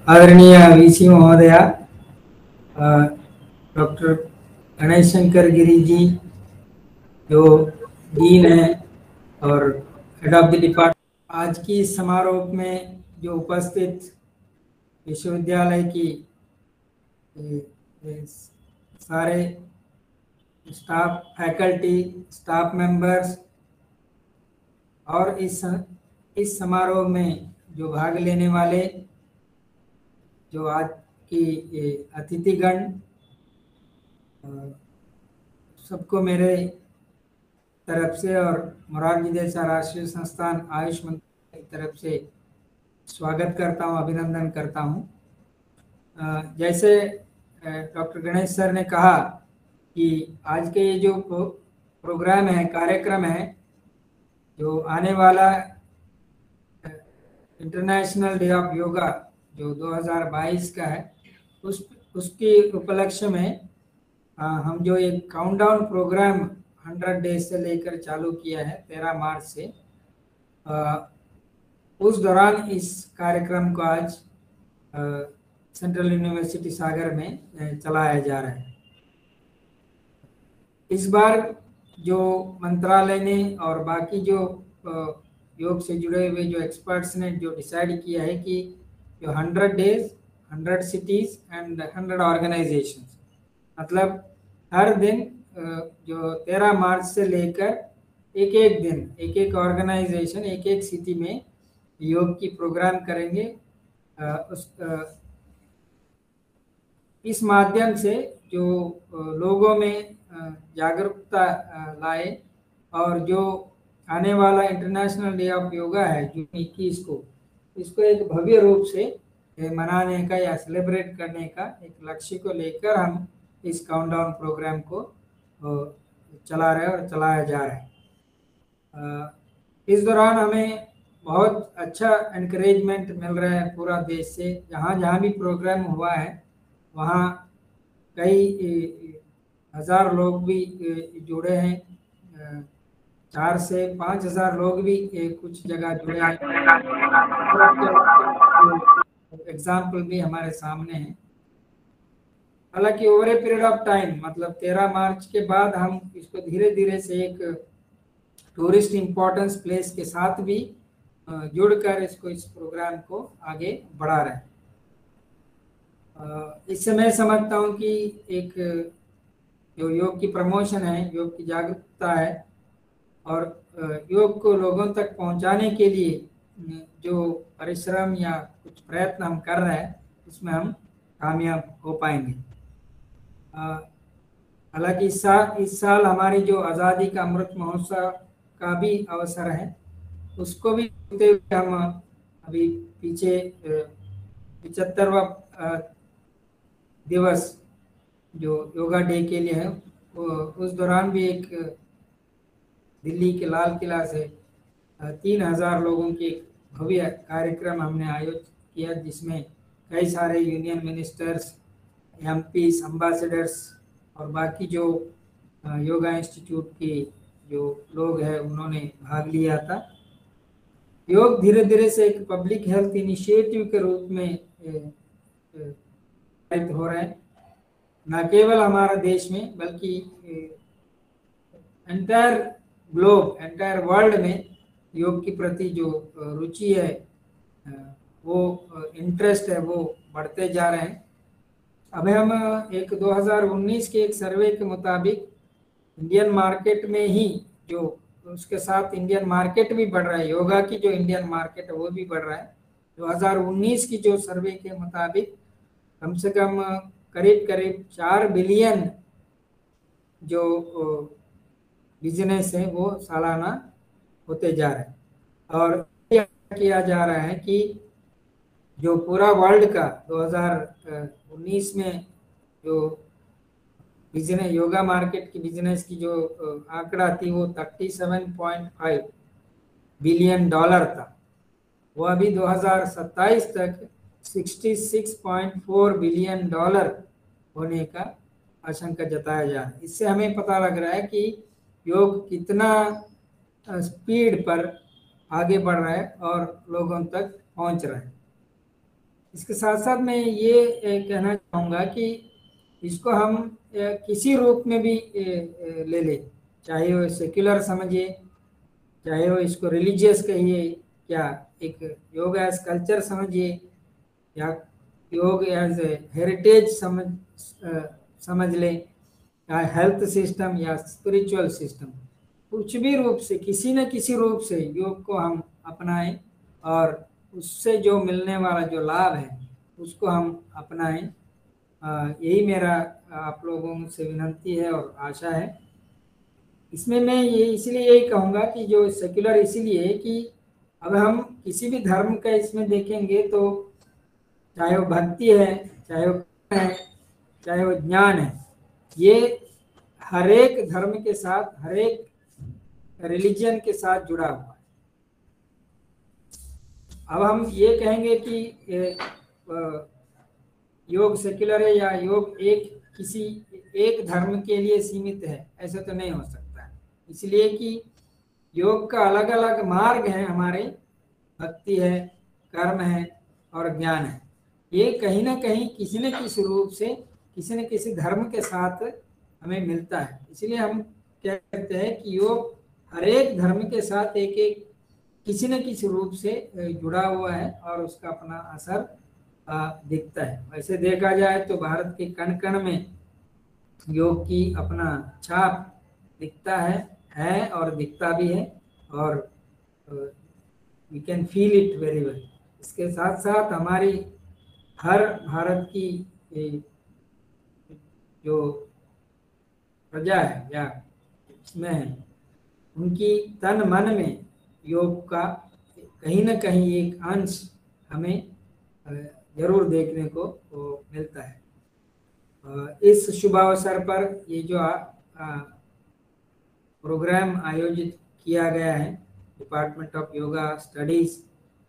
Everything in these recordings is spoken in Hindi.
आदरणीय वीसी महोदया, डॉक्टर गणेश शंकर गिरी जी जो डीन है और हेड ऑफ द डिपार्टमेंट, आज की इस समारोह में जो उपस्थित विश्वविद्यालय की सारे स्टाफ, फैकल्टी, स्टाफ मेंबर्स और इस समारोह में जो भाग लेने वाले जो आज की अतिथिगण, सबको मेरे तरफ से और मोरारजी देसाई राष्ट्रीय संस्थान आयुष मंत्रालय की तरफ से स्वागत करता हूं, अभिनंदन करता हूं। जैसे डॉक्टर गणेश सर ने कहा कि आज के ये जो प्रोग्राम है, कार्यक्रम है, जो आने वाला इंटरनेशनल डे ऑफ योगा जो 2022 का है, उसके उपलक्ष्य में हम जो एक काउंटडाउन प्रोग्राम 100 डेज से लेकर चालू किया है 13 मार्च से, उस दौरान इस कार्यक्रम को आज सेंट्रल यूनिवर्सिटी सागर में चलाया जा रहा है। इस बार जो मंत्रालय ने और बाकी जो योग से जुड़े हुए जो एक्सपर्ट्स ने जो डिसाइड किया है कि जो 100 डेज, 100 सिटीज एंड 100 ऑर्गेनाइजेशंस, मतलब हर दिन जो 13 मार्च से लेकर एक एक दिन एक एक ऑर्गेनाइजेशन, एक एक सिटी में योग की प्रोग्राम करेंगे। इस माध्यम से जो लोगों में जागरूकता लाए और जो आने वाला इंटरनेशनल डे ऑफ योगा है जून 21 को, इसको एक भव्य रूप से मनाने का या सेलिब्रेट करने का एक लक्ष्य को लेकर हम इस काउंटडाउन प्रोग्राम को चला रहे और चलाया जा रहा है। इस दौरान हमें बहुत अच्छा एनकरेजमेंट मिल रहा है पूरा देश से। जहाँ जहाँ भी प्रोग्राम हुआ है वहाँ कई हजार लोग भी जुड़े हैं, 4 से 5 हजार लोग भी कुछ जगह जुड़े हैं। एग्जाम्पल भी हमारे सामने है। हालांकि over a period of time, मतलब 13 मार्च के बाद हम इसको धीरे धीरे से एक टूरिस्ट इम्पोर्टेंस प्लेस के साथ भी जुड़कर इस प्रोग्राम को आगे बढ़ा रहे हैं। इससे मैं समझता हूँ कि एक जो योग की प्रमोशन है, योग की जागरूकता है और योग को लोगों तक पहुँचाने के लिए जो परिश्रम या कुछ प्रयत्न हम कर रहे हैं, उसमें हम कामयाब हो पाएंगे। हालांकि इस साल हमारी जो आज़ादी का अमृत महोत्सव का भी अवसर है, उसको भी देखते हुए हम अभी पीछे 75वां दिवस जो योगा डे के लिए है, उस दौरान भी एक दिल्ली के लाल किला से 3000 लोगों की एक भव्य कार्यक्रम हमने आयोजित किया, जिसमें कई सारे यूनियन मिनिस्टर्स, एमपीस, एम्बेसडर्स और बाकी जो योगा इंस्टीट्यूट के जो लोग हैं उन्होंने भाग लिया था। योग धीरे धीरे से एक पब्लिक हेल्थ इनिशिएटिव के रूप में हो रहा है, न केवल हमारा देश में बल्कि एंटायर ग्लोब, एंटायर वर्ल्ड में योग के प्रति जो रुचि है, वो इंटरेस्ट है, वो बढ़ते जा रहे हैं। अभी हम एक 2019 के एक सर्वे के मुताबिक इंडियन मार्केट में ही, जो उसके साथ इंडियन मार्केट भी बढ़ रहा है, योगा की जो इंडियन मार्केट है वो भी बढ़ रहा है। 2019 की जो सर्वे के मुताबिक कम से कम करीब 4 बिलियन जो बिजनेस है वो सालाना होते जा रहे हैं। और किया जा रहा है कि जो पूरा वर्ल्ड का 2019 में जो बिजनेस, योगा मार्केट की बिजनेस की जो आंकड़ा थी वो $37.5 बिलियन था, वो अभी 2027 तक $66.4 बिलियन होने का आशंका जताया जा रहा है। इससे हमें पता लग रहा है कि योग कितना स्पीड पर आगे बढ़ रहा है और लोगों तक पहुंच रहा है। इसके साथ साथ मैं ये कहना चाहूँगा कि इसको हम किसी रूप में भी ले लें, चाहे वो सेक्युलर समझिए, चाहे वो इसको रिलीजियस कहिए, क्या एक योग एज कल्चर समझिए, या योग एज हेरिटेज समझ लें, या हेल्थ सिस्टम या स्पिरिचुअल सिस्टम, कुछ भी रूप से, किसी न किसी रूप से योग को हम अपनाएं और उससे जो मिलने वाला जो लाभ है उसको हम अपनाएं। यही मेरा आप लोगों से विनती है और आशा है। इसमें मैं ये इसलिए यही कहूँगा कि जो सेक्युलर इसीलिए है कि अब हम किसी भी धर्म का इसमें देखेंगे तो चाहे वो भक्ति है, चाहे वो है, चाहे वो ज्ञान है, ये हर एक धर्म के साथ, हर एक रिलीजन के साथ जुड़ा हुआ है। अब हम ये कहेंगे कि योग सेक्युलर है या योग किसी एक धर्म के लिए सीमित है, ऐसा तो नहीं हो सकता। इसलिए कि योग का अलग अलग मार्ग है, हमारे भक्ति है, कर्म है और ज्ञान है। ये कहीं ना कहीं किसी न किसी रूप से किसी न किसी धर्म के साथ हमें मिलता है। इसलिए हम क्या कहते हैं कि योग हर एक धर्म के साथ एक एक किसी न किसी रूप से जुड़ा हुआ है और उसका अपना असर दिखता है। वैसे देखा जाए तो भारत के कण कण में योग की अपना छाप दिखता है और दिखता भी है, और we can feel it very well. इसके साथ साथ हमारी हर भारत की जो प्रजा है या इसमें है, उनकी तन मन में योग का कहीं ना कहीं एक अंश हमें जरूर देखने को मिलता है। इस शुभ अवसर पर ये जो प्रोग्राम आयोजित किया गया है department of yoga studies,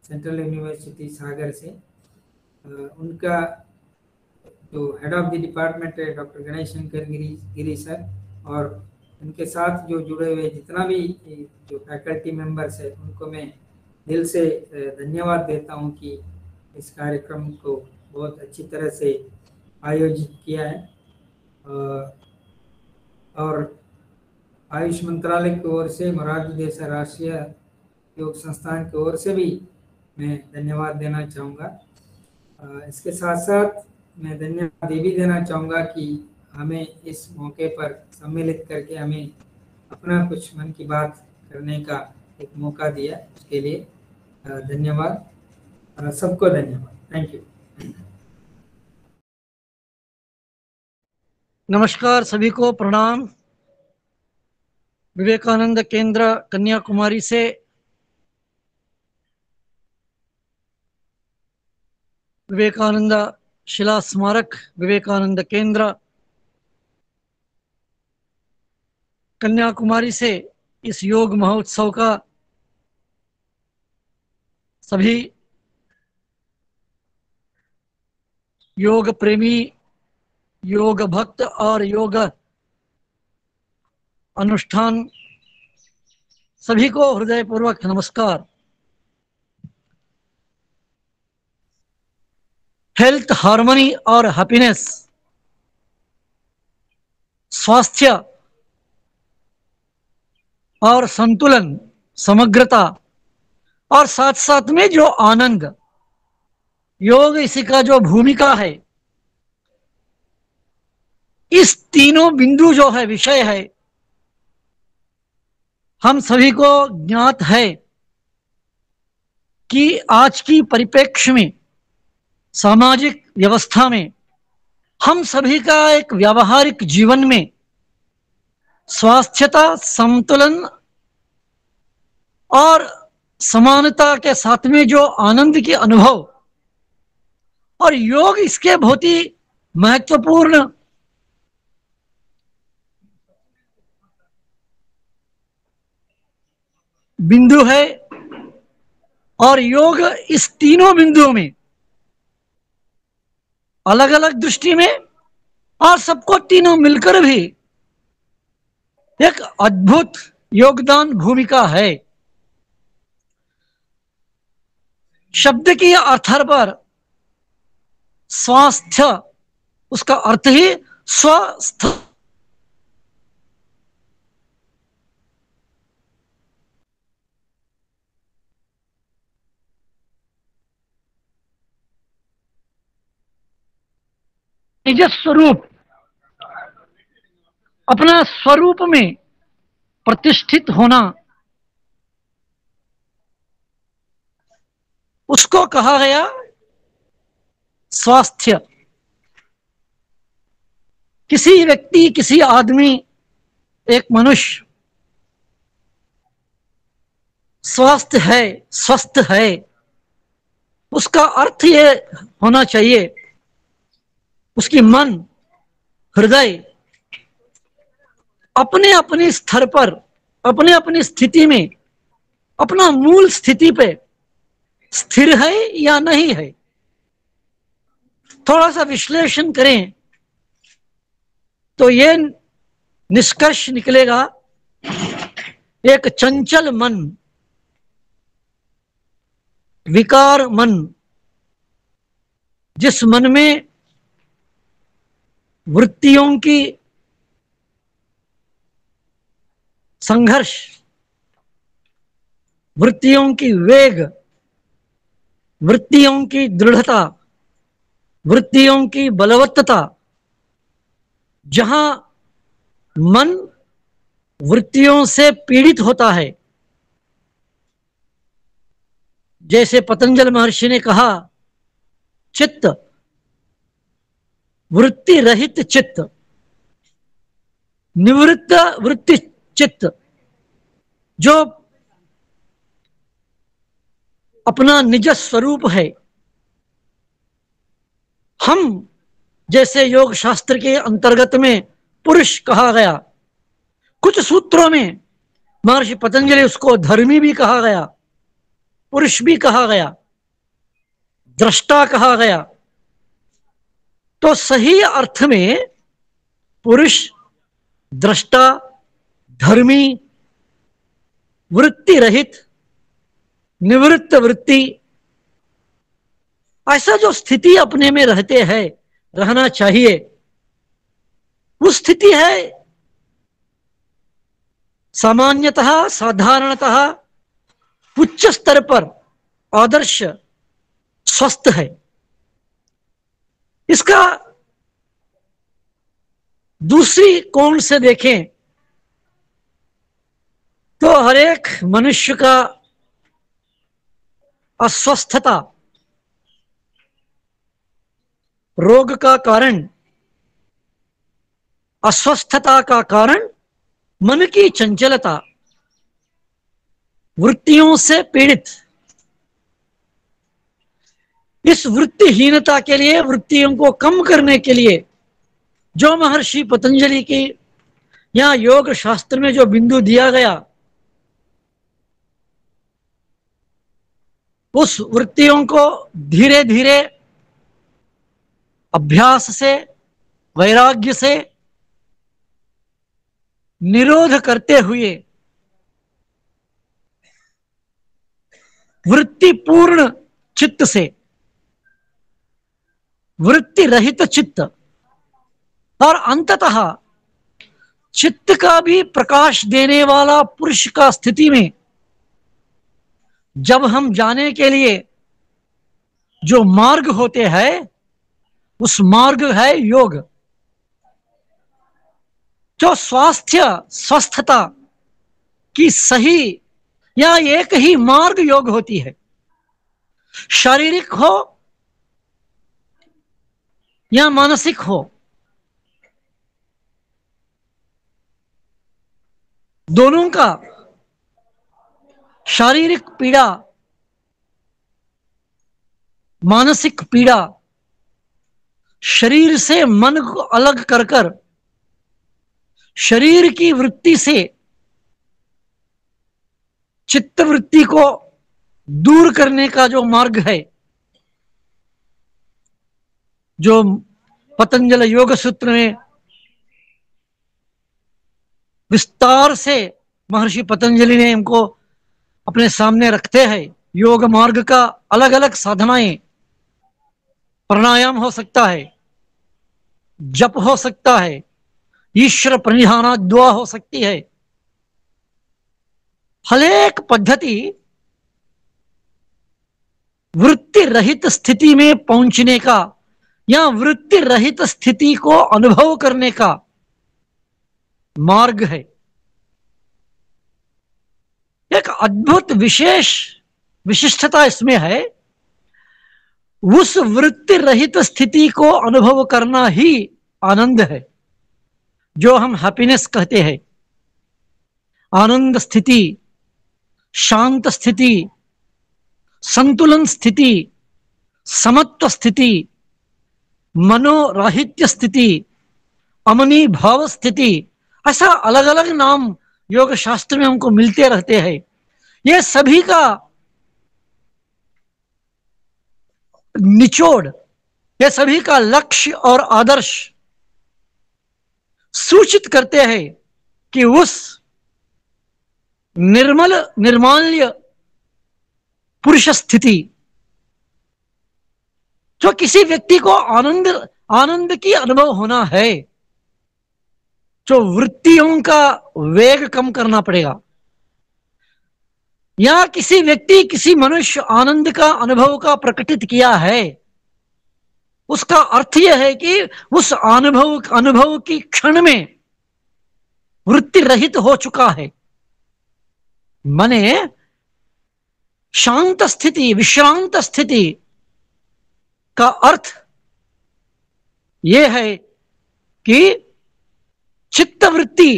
central university Sagar से, उनका जो हेड ऑफ द डिपार्टमेंट है डॉक्टर गणेश शंकर गिरी सर, और उनके साथ जो जुड़े हुए जितना भी जो फैकल्टी मेंबर्स है उनको मैं दिल से धन्यवाद देता हूं कि इस कार्यक्रम को बहुत अच्छी तरह से आयोजित किया है। और आयुष मंत्रालय की ओर से, मोरारजी देसाई राष्ट्रीय योग संस्थान की ओर से भी मैं धन्यवाद देना चाहूँगा। इसके साथ साथ मैं धन्यवाद ये भी देना चाहूँगा कि हमें इस मौके पर सम्मिलित करके हमें अपना कुछ मन की बात करने का एक मौका दिया, उसके लिए धन्यवाद। सबको धन्यवाद। Thank you. नमस्कार, सभी को प्रणाम। विवेकानंद केंद्र कन्याकुमारी से विवेकानंद शिला स्मारक विवेकानंद केंद्र कन्याकुमारी से इस योग महोत्सव का सभी योग प्रेमी, योग भक्त और योग अनुष्ठान सभी को हृदयपूर्वक नमस्कार। हेल्थ, हार्मनी और हैप्पीनेस, स्वास्थ्य और संतुलन, समग्रता और साथ साथ में जो आनंद, योग इसी का जो भूमिका है, इस तीनों बिंदु जो है, विषय है, हम सभी को ज्ञात है कि आज की परिप्रेक्ष्य में, सामाजिक व्यवस्था में, हम सभी का एक व्यावहारिक जीवन में स्वास्थ्यता, संतुलन और समानता के साथ में जो आनंद के अनुभव, और योग इसके बहुत ही महत्वपूर्ण बिंदु है। और योग इस तीनों बिंदुओं में अलग अलग दृष्टि में और सबको तीनों मिलकर भी एक अद्भुत योगदान भूमिका है। शब्द की अर्थ पर स्वास्थ्य, उसका अर्थ ही स्वस्थ। निज स्वरूप, अपना स्वरूप में प्रतिष्ठित होना, उसको कहा गया स्वास्थ्य। किसी व्यक्ति, किसी आदमी, एक मनुष्य स्वस्थ है, स्वस्थ है, उसका अर्थ ये होना चाहिए उसकी मन, हृदय अपने अपने स्तर पर, अपने अपनी स्थिति में, अपना मूल स्थिति पे स्थिर है या नहीं है। थोड़ा सा विश्लेषण करें तो ये निष्कर्ष निकलेगा, एक चंचल मन, विकार मन, जिस मन में वृत्तियों की संघर्ष, वृत्तियों की वेग, वृत्तियों की दृढ़ता, वृत्तियों की बलवत्तता, जहां मन वृत्तियों से पीड़ित होता है, जैसे पतंजलि महर्षि ने कहा, चित्त, वृत्ति रहित चित्त, निवृत्त वृत्ति चित्त, जो अपना निज स्वरूप है। हम जैसे योग शास्त्र के अंतर्गत में पुरुष कहा गया, कुछ सूत्रों में महर्षि पतंजलि उसको धर्मी भी कहा गया, पुरुष भी कहा गया, दृष्टा कहा गया। तो सही अर्थ में पुरुष, दृष्टा, धर्मी, वृत्ति रहित, निवृत्त वृत्ति, ऐसा जो स्थिति अपने में रहते हैं, रहना चाहिए, वो स्थिति है सामान्यतः, साधारणतः उच्च स्तर पर आदर्श स्वस्थ है। इसका दूसरी कोण से देखें तो हर एक मनुष्य का अस्वस्थता, रोग का कारण, अस्वस्थता का कारण मन की चंचलता, वृत्तियों से पीड़ित। इस वृत्तिहीनता के लिए, वृत्तियों को कम करने के लिए जो महर्षि पतंजलि की यहां योग शास्त्र में जो बिंदु दिया गया, उस वृत्तियों को धीरे धीरे अभ्यास से, वैराग्य से निरोध करते हुए वृत्ति पूर्ण चित्त से वृत्ति रहित चित्त, और अंततः चित्त का भी प्रकाश देने वाला पुरुष का स्थिति में जब हम जाने के लिए जो मार्ग होते हैं, उस मार्ग है योग। जो स्वास्थ्य, स्वस्थता की सही या एक ही मार्ग योग होती है, शारीरिक हो या मानसिक हो, दोनों का शारीरिक पीड़ा, मानसिक पीड़ा, शरीर से मन को अलग कर कर शरीर की वृत्ति से चित्त वृत्ति को दूर करने का जो मार्ग है, जो पतंजलि योग सूत्र में विस्तार से महर्षि पतंजलि ने इनको अपने सामने रखते हैं, योग मार्ग का अलग अलग साधनाएं, प्राणायाम हो सकता है, जप हो सकता है, ईश्वर प्रणिधाना दुआ हो सकती है। हर एक पद्धति वृत्ति रहित स्थिति में पहुंचने का या वृत्ति रहित स्थिति को अनुभव करने का मार्ग है। एक अद्भुत विशेष विशिष्टता इसमें है, उस वृत्ति रहित स्थिति को अनुभव करना ही आनंद है, जो हम हैप्पीनेस कहते हैं। आनंद स्थिति, शांत स्थिति, संतुलन स्थिति, समत्व स्थिति, मनोराहित्य स्थिति, अमनी भाव स्थिति, ऐसा अलग अलग नाम योग शास्त्र में हमको मिलते रहते हैं। ये सभी का निचोड़, ये सभी का लक्ष्य और आदर्श सूचित करते हैं कि उस निर्मल निर्माल्य पुरुष स्थिति, जो किसी व्यक्ति को आनंद की अनुभव होना है, जो वृत्तियों का वेग कम करना पड़ेगा, या किसी व्यक्ति किसी मनुष्य आनंद का अनुभव का प्रकटित किया है, उसका अर्थ यह है कि उस अनुभव की क्षण में वृत्ति रहित हो चुका है। माने शांत स्थिति, विश्रांत स्थिति का अर्थ यह है कि चित्तवृत्ति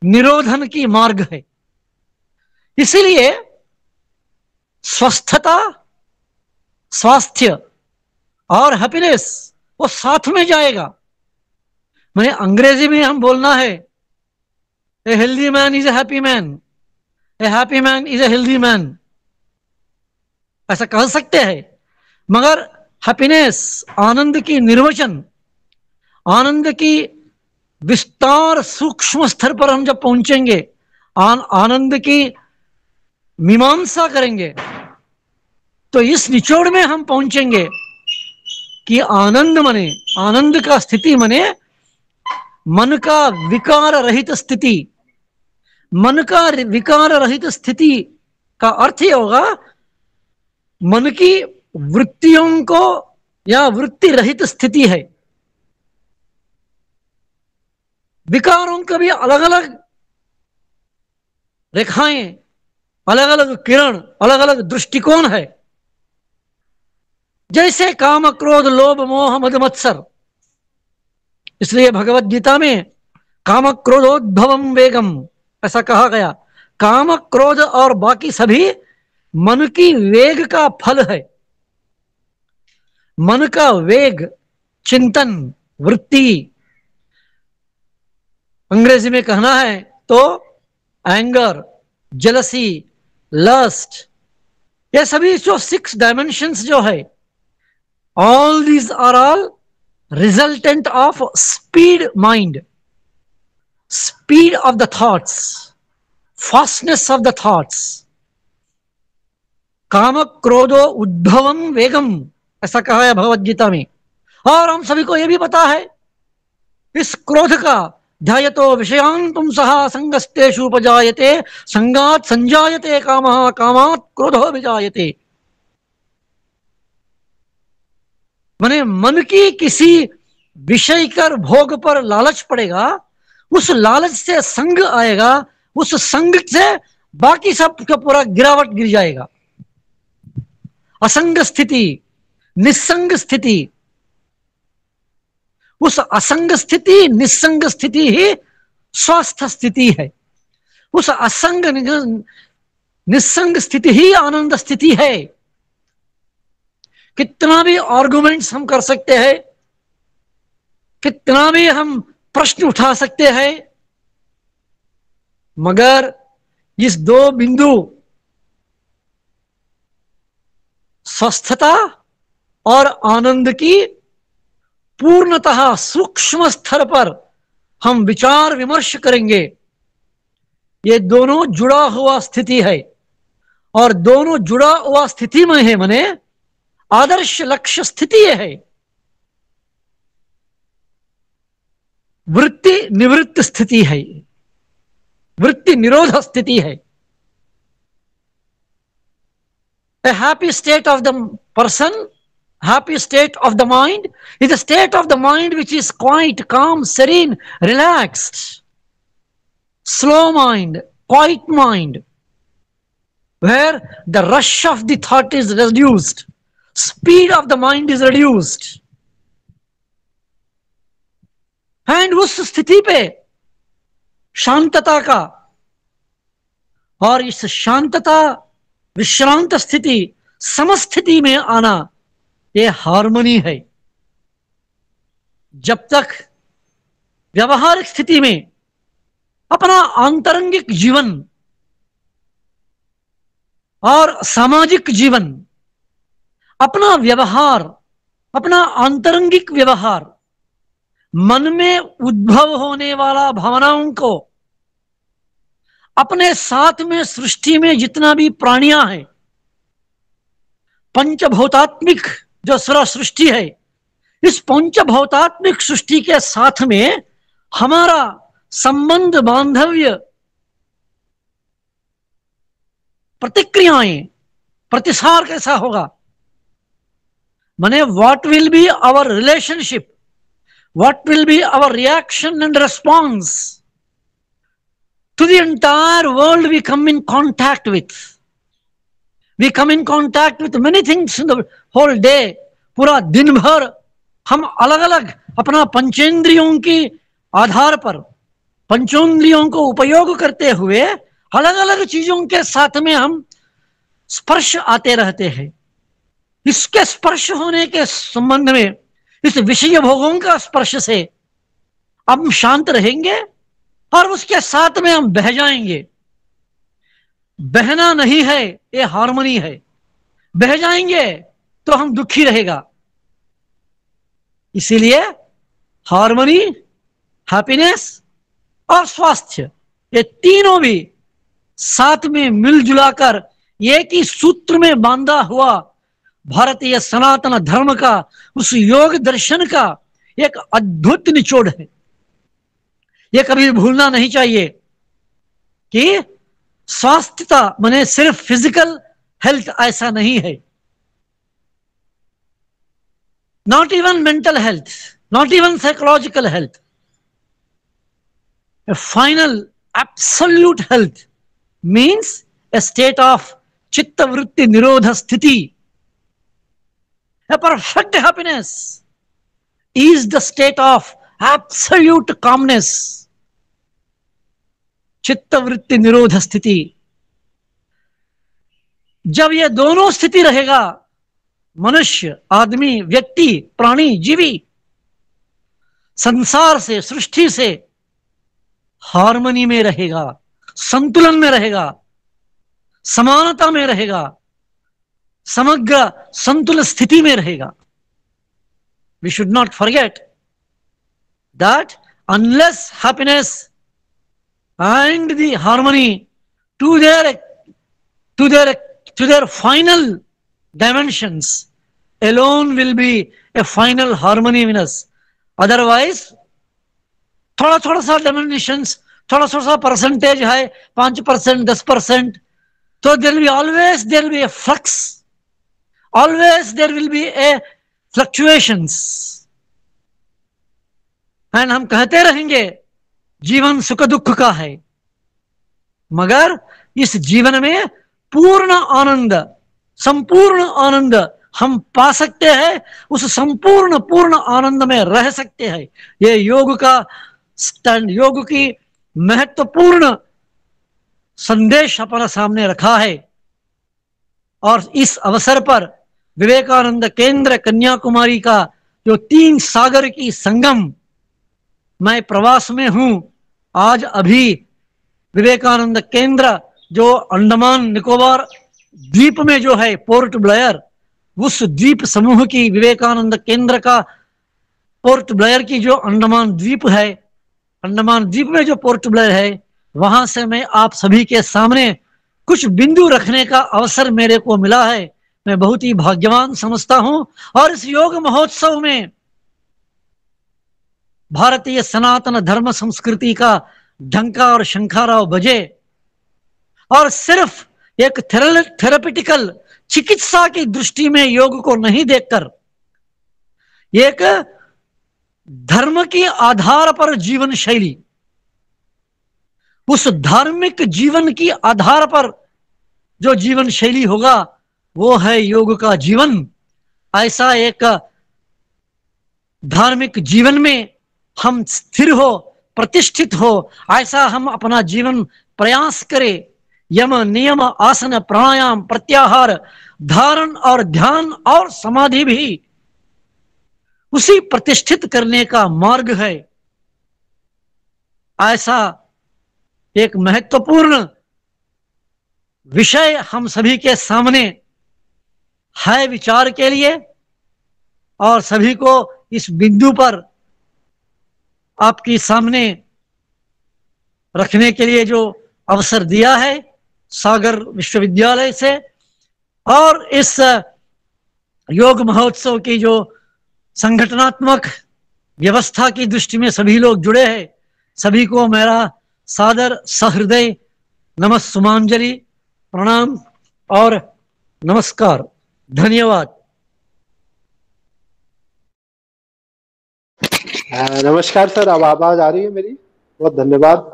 निरोधन की मार्ग है। इसीलिए स्वस्थता, स्वास्थ्य और हैप्पीनेस वो साथ में जाएगा। मैंने अंग्रेजी में हम बोलना है, a healthy man is a happy man, A happy man is a healthy man, ऐसा कह सकते हैं। मगर हैप्पीनेस, आनंद की निर्वचन, आनंद की विस्तार सूक्ष्म स्तर पर हम जब पहुंचेंगे, आनंद की मीमांसा करेंगे, तो इस निचोड़ में हम पहुंचेंगे कि आनंद मने, आनंद का स्थिति मने मन का विकार रहित स्थिति। मन का विकार रहित स्थिति का अर्थ ये होगा, मन की वृत्तियों को या वृत्ति रहित स्थिति है। विकारों का भी अलग अलग रेखाएं, अलग अलग किरण, अलग अलग दृष्टिकोण है। जैसे काम, क्रोध, लोभ, मोह, मद, मत्सर, इसलिए भगवत गीता में काम क्रोधोद्भवम वेगम ऐसा कहा गया। काम, क्रोध और बाकी सभी मन की वेग का फल है। मन का वेग, चिंतन, वृत्ति, अंग्रेजी में कहना है तो एंगर, जेलसी, लस्ट, ये सभी जो 6 डायमेंशंस जो है, all these are all resultant of speed mind, speed of the thoughts, fastness of the thoughts. काम क्रोधो उद्भवम वेगम ऐसा कहा है भगवत गीता में। और हम सभी को यह भी पता है, इस क्रोध का ध्यायतो विषयान् पुंसः संगस्तेषु उपजायते, संगात् संजायते कामः, कामात् क्रोधो विजायते। माने मन की किसी विषय कर भोग पर लालच पड़ेगा, उस लालच से संग आएगा, उस संग से बाकी सब का पूरा गिरावट गिर जाएगा। असंग स्थिति, निस्संग स्थिति, उस असंग स्थिति, निस्संग स्थिति ही स्वस्थ स्थिति है। उस असंग निस्संग स्थिति ही आनंद स्थिति है। कितना भी आर्गुमेंट्स हम कर सकते हैं, कितना भी हम प्रश्न उठा सकते हैं, मगर इस 2 बिंदु स्वस्थता और आनंद की पूर्णतः सूक्ष्म स्तर पर हम विचार विमर्श करेंगे। ये दोनों जुड़ा हुआ स्थिति है और दोनों जुड़ा हुआ स्थिति में है, माने आदर्श लक्ष्य स्थिति है, वृत्ति निवृत्त स्थिति है, वृत्ति निरोध स्थिति है। A happy state of the person, happy state of the mind is a state of the mind which is quite calm, serene, relaxed, slow mind, quiet mind, where the rush of the thought is reduced, speed of the mind is reduced. And उस स्थिति पे शांतता का, और इस शांतता विश्रांत स्थिति समस्थिति में आना, ये हार्मनी है। जब तक व्यवहारिक स्थिति में अपना आंतरंगिक जीवन और सामाजिक जीवन, अपना व्यवहार, अपना आंतरंगिक व्यवहार, मन में उद्भव होने वाला भावनाओं को अपने साथ में सृष्टि में जितना भी प्राणियां हैं, पंचभौतात्मिक जो सारा सृष्टि है, इस पंचभौतात्मिक सृष्टि के साथ में हमारा संबंध, बांधव्य, प्रतिक्रियाएं, प्रतिसार कैसा होगा, माने what will be our relationship, what will be our reaction and response to the entire world we come in contact with. We come in contact with many things in the whole day. पूरा दिन भर हम अलग अलग अपना पंचेंद्रियों के आधार पर, पंचेंद्रियों को उपयोग करते हुए अलग अलग चीजों के साथ में हम स्पर्श आते रहते हैं। इसके स्पर्श होने के संबंध में, इस विषय भोगों का स्पर्श से हम शांत रहेंगे और उसके साथ में हम बह जाएंगे। बहना नहीं है, ये हार्मनी है। बह जाएंगे तो हम दुखी रहेगा। इसीलिए हार्मनी, हैप्पीनेस और स्वास्थ्य, ये तीनों भी साथ में मिलजुलाकर एक ही सूत्र में बांधा हुआ भारतीय सनातन धर्म का, उस योग दर्शन का एक अद्भुत निचोड़ है। ये कभी भूलना नहीं चाहिए कि स्वास्थ्यता माने सिर्फ फिजिकल हेल्थ ऐसा नहीं है, not even mental health, not even psychological health. A final absolute health means a state of chitta vritti nirodha sthiti. A perfect happiness is the state of absolute calmness, चित्त वृत्ति निरोध स्थिति। जब ये दोनों स्थिति रहेगा, मनुष्य, आदमी, व्यक्ति, प्राणी, जीवी संसार से, सृष्टि से हार्मनी में रहेगा, संतुलन में रहेगा, समानता में रहेगा, समग्र संतुलन स्थिति में रहेगा। We should not forget that unless happiness and the harmony to their final dimensions alone will be a final harmony in us. Otherwise, थोड़ा थोड़ा सा dimensions, थोड़ा थोड़ा सा परसेंटेज है, 5%, 10%, तो there will be a flux. Always there will be a fluctuations. And हम कहते रहेंगे जीवन सुख दुख का है, मगर इस जीवन में पूर्ण आनंद, संपूर्ण आनंद हम पा सकते हैं, उस संपूर्ण पूर्ण आनंद में रह सकते हैं। ये योग का स्टैंड, योग की महत्वपूर्ण संदेश अपना सामने रखा है। और इस अवसर पर विवेकानंद केंद्र कन्याकुमारी का जो 3 सागर की संगम, मैं प्रवास में हूं। आज अभी विवेकानंद केंद्र जो अंडमान निकोबार द्वीप में जो है, पोर्ट ब्लेयर, उस द्वीप समूह की विवेकानंद केंद्र का पोर्ट ब्लेयर की जो अंडमान द्वीप है, अंडमान द्वीप में जो पोर्ट ब्लेयर है, वहां से मैं आप सभी के सामने कुछ बिंदु रखने का अवसर मेरे को मिला है, मैं बहुत ही भाग्यवान समझता हूं। और इस योग महोत्सव में भारतीय सनातन धर्म संस्कृति का ढंका और शंखाराव बजे, और सिर्फ एक थेरेपिटिकल चिकित्सा की दृष्टि में योग को नहीं देखकर एक धर्म के आधार पर जीवन शैली, उस धार्मिक जीवन की आधार पर जो जीवन शैली होगा वो है योग का जीवन। ऐसा एक धार्मिक जीवन में हम स्थिर हो, प्रतिष्ठित हो, ऐसा हम अपना जीवन प्रयास करें। यम नियम आसन प्राणायाम प्रत्याहार धारण और ध्यान और समाधि भी उसी प्रतिष्ठित करने का मार्ग है। ऐसा एक महत्वपूर्ण विषय हम सभी के सामने है विचार के लिए, और सभी को इस बिंदु पर आपके सामने रखने के लिए जो अवसर दिया है सागर विश्वविद्यालय से, और इस योग महोत्सव की जो संगठनात्मक व्यवस्था की दृष्टि में सभी लोग जुड़े हैं, सभी को मेरा सादर सहृदय नमस्सुमांजलि, प्रणाम और नमस्कार। धन्यवाद। नमस्कार सर, अब आवाज आ रही है मेरी? बहुत धन्यवाद।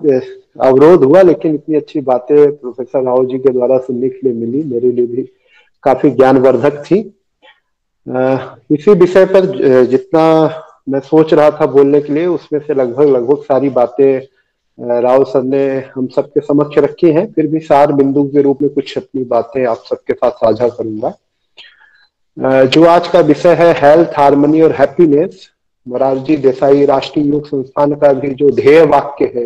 अवरोध हुआ लेकिन इतनी अच्छी बातें प्रोफेसर राव जी के द्वारा सुनने के लिए मिली, मेरे लिए भी काफी ज्ञानवर्धक थी। इसी विषय पर जितना मैं सोच रहा था बोलने के लिए, उसमें से लगभग सारी बातें राव सर ने हम सबके समक्ष रखी हैं। फिर भी सार बिंदु के रूप में कुछ अपनी बातें आप सबके साथ साझा करूंगा। जो आज का विषय है हेल्थ, हार्मनी और हैप्पीनेस, मोरारजी देसाई राष्ट्रीय योग संस्थान का भी जो ध्येय वाक्य है,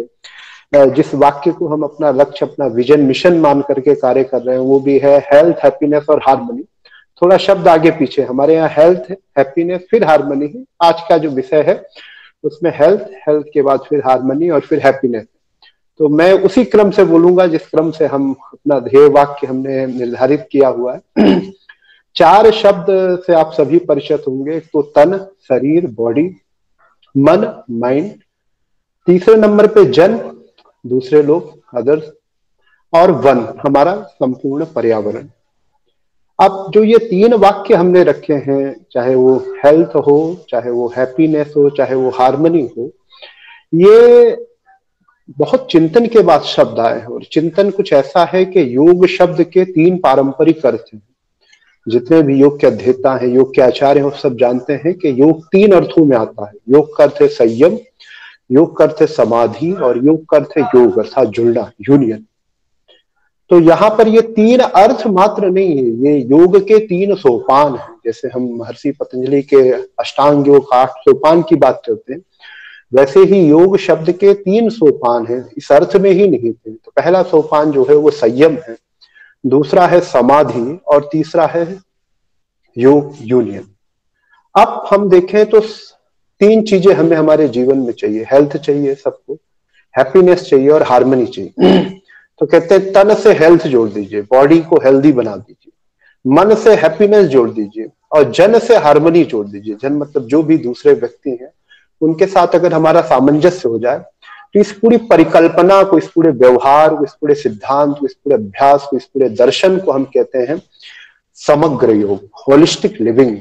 जिस वाक्य को हम अपना लक्ष्य, अपना विजन, मिशन मान करके कार्य कर रहे हैं, वो भी है हेल्थ, हैप्पीनेस और हार्मनी। थोड़ा शब्द आगे पीछे, हमारे यहाँ हेल्थ है, हैप्पीनेस, फिर हार्मनी है। आज का जो विषय है उसमें हेल्थ के बाद फिर हार्मनी और फिर हैप्पीनेस। तो मैं उसी क्रम से बोलूंगा जिस क्रम से हम अपना ध्येय वाक्य हमने निर्धारित किया हुआ है। 4 शब्द से आप सभी परिचित होंगे। तो तन, शरीर, बॉडी, मन, माइंड। तीसरे नंबर पे जन, दूसरे लोग, अदर्स, और वन, हमारा संपूर्ण पर्यावरण। अब जो ये 3 वाक्य हमने रखे हैं, चाहे वो हेल्थ हो, चाहे वो हैप्पीनेस हो, चाहे वो हार्मनी हो, ये बहुत चिंतन के बाद शब्द आए हैं। और चिंतन कुछ ऐसा है कि योग शब्द के 3 पारंपरिक अर्थ हैं। जितने भी योग के अध्येता हैं, योग के आचार्य हैं, वो सब जानते हैं कि योग 3 अर्थों में आता है। योग का अर्थ है संयम, योग का अर्थ है समाधि, और योग का अर्थ है योग अर्थात जुड़ना, यूनियन। तो यहाँ पर ये 3 अर्थ मात्र नहीं है, ये योग के 3 सोपान हैं। जैसे हम महर्षि पतंजलि के अष्टांग योग 8 सोपान की बात करते हैं, वैसे ही योग शब्द के 3 सोपान हैं, इस अर्थ में ही नहीं थे। तो पहला सोपान जो है वो संयम है, दूसरा है समाधि, और तीसरा है योग, यूनियन। अब हम देखें तो 3 चीजें हमें हमारे जीवन में चाहिए। हेल्थ चाहिए सबको, हैप्पीनेस चाहिए और हार्मनी चाहिए। तो कहते हैं तन से हेल्थ जोड़ दीजिए, बॉडी को हेल्दी बना दीजिए, मन से हैप्पीनेस जोड़ दीजिए, और जन से हार्मनी जोड़ दीजिए। जन मतलब जो भी दूसरे व्यक्ति हैं, उनके साथ अगर हमारा सामंजस्य हो जाए तो इस पूरी परिकल्पना को, इस पूरे व्यवहार को, इस पूरे सिद्धांत को, इस पूरे अभ्यास को, इस पूरे दर्शन को हम कहते हैं समग्र योग, होलिस्टिक लिविंग।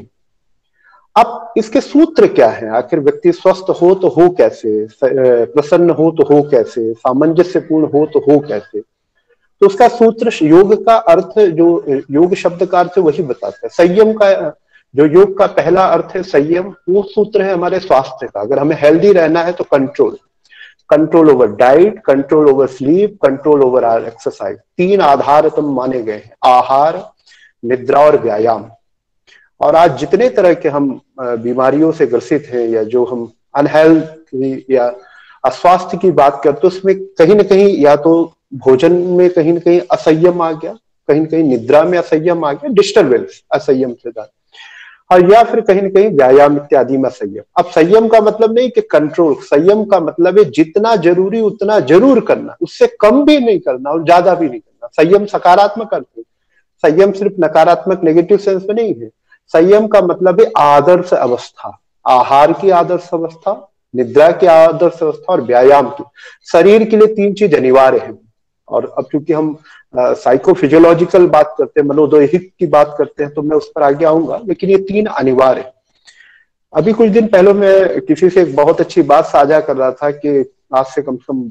अब इसके सूत्र क्या है? आखिर व्यक्ति स्वस्थ हो तो हो कैसे, प्रसन्न हो तो हो कैसे, सामंजस्यपूर्ण हो तो हो कैसे? तो उसका सूत्र, योग का अर्थ, जो योग शब्द का अर्थ वही बताता है। संयम का, जो योग का पहला अर्थ है संयम, वो सूत्र है हमारे स्वास्थ्य का। अगर हमें हेल्दी रहना है तो control over diet, control over sleep, control over our exercise. 3 आधार तुम माने गए हैं, आहार, निद्रा और व्यायाम। और आज जितने तरह के हम बीमारियों से ग्रसित हैं, या जो हम अनहेल्थ या अस्वास्थ्य की बात करते हैं, उसमें कहीं ना कहीं या तो भोजन में कहीं ना कहीं असंयम आ गया, कहीं ना कहीं निद्रा में असंयम आ गया, डिस्टर्बेंस असंयम से ज्यादा। और या फिर कहीं ना कहीं व्यायाम इत्यादि में संयम। अब संयम का मतलब नहीं कि कंट्रोल, संयम का मतलब है जितना जरूरी उतना जरूर करना, उससे कम भी नहीं करना और ज्यादा भी नहीं करना। संयम सकारात्मक अर्थ है, संयम सिर्फ नकारात्मक नेगेटिव सेंस में नहीं है। संयम का मतलब है आदर्श अवस्था, आहार की आदर्श अवस्था, निद्रा की आदर्श अवस्था और व्यायाम की। शरीर के लिए 3 चीज अनिवार्य है। और अब चूंकि हम साइकोफिजियोलॉजिकल बात करते हैं, मनोदैहिक की बात करते हैं, तो मैं उस पर आगे आऊंगा, लेकिन ये 3 अनिवार्य है। अभी कुछ दिन पहले मैं किसी से एक बहुत अच्छी बात साझा कर रहा था कि आज से कम से कम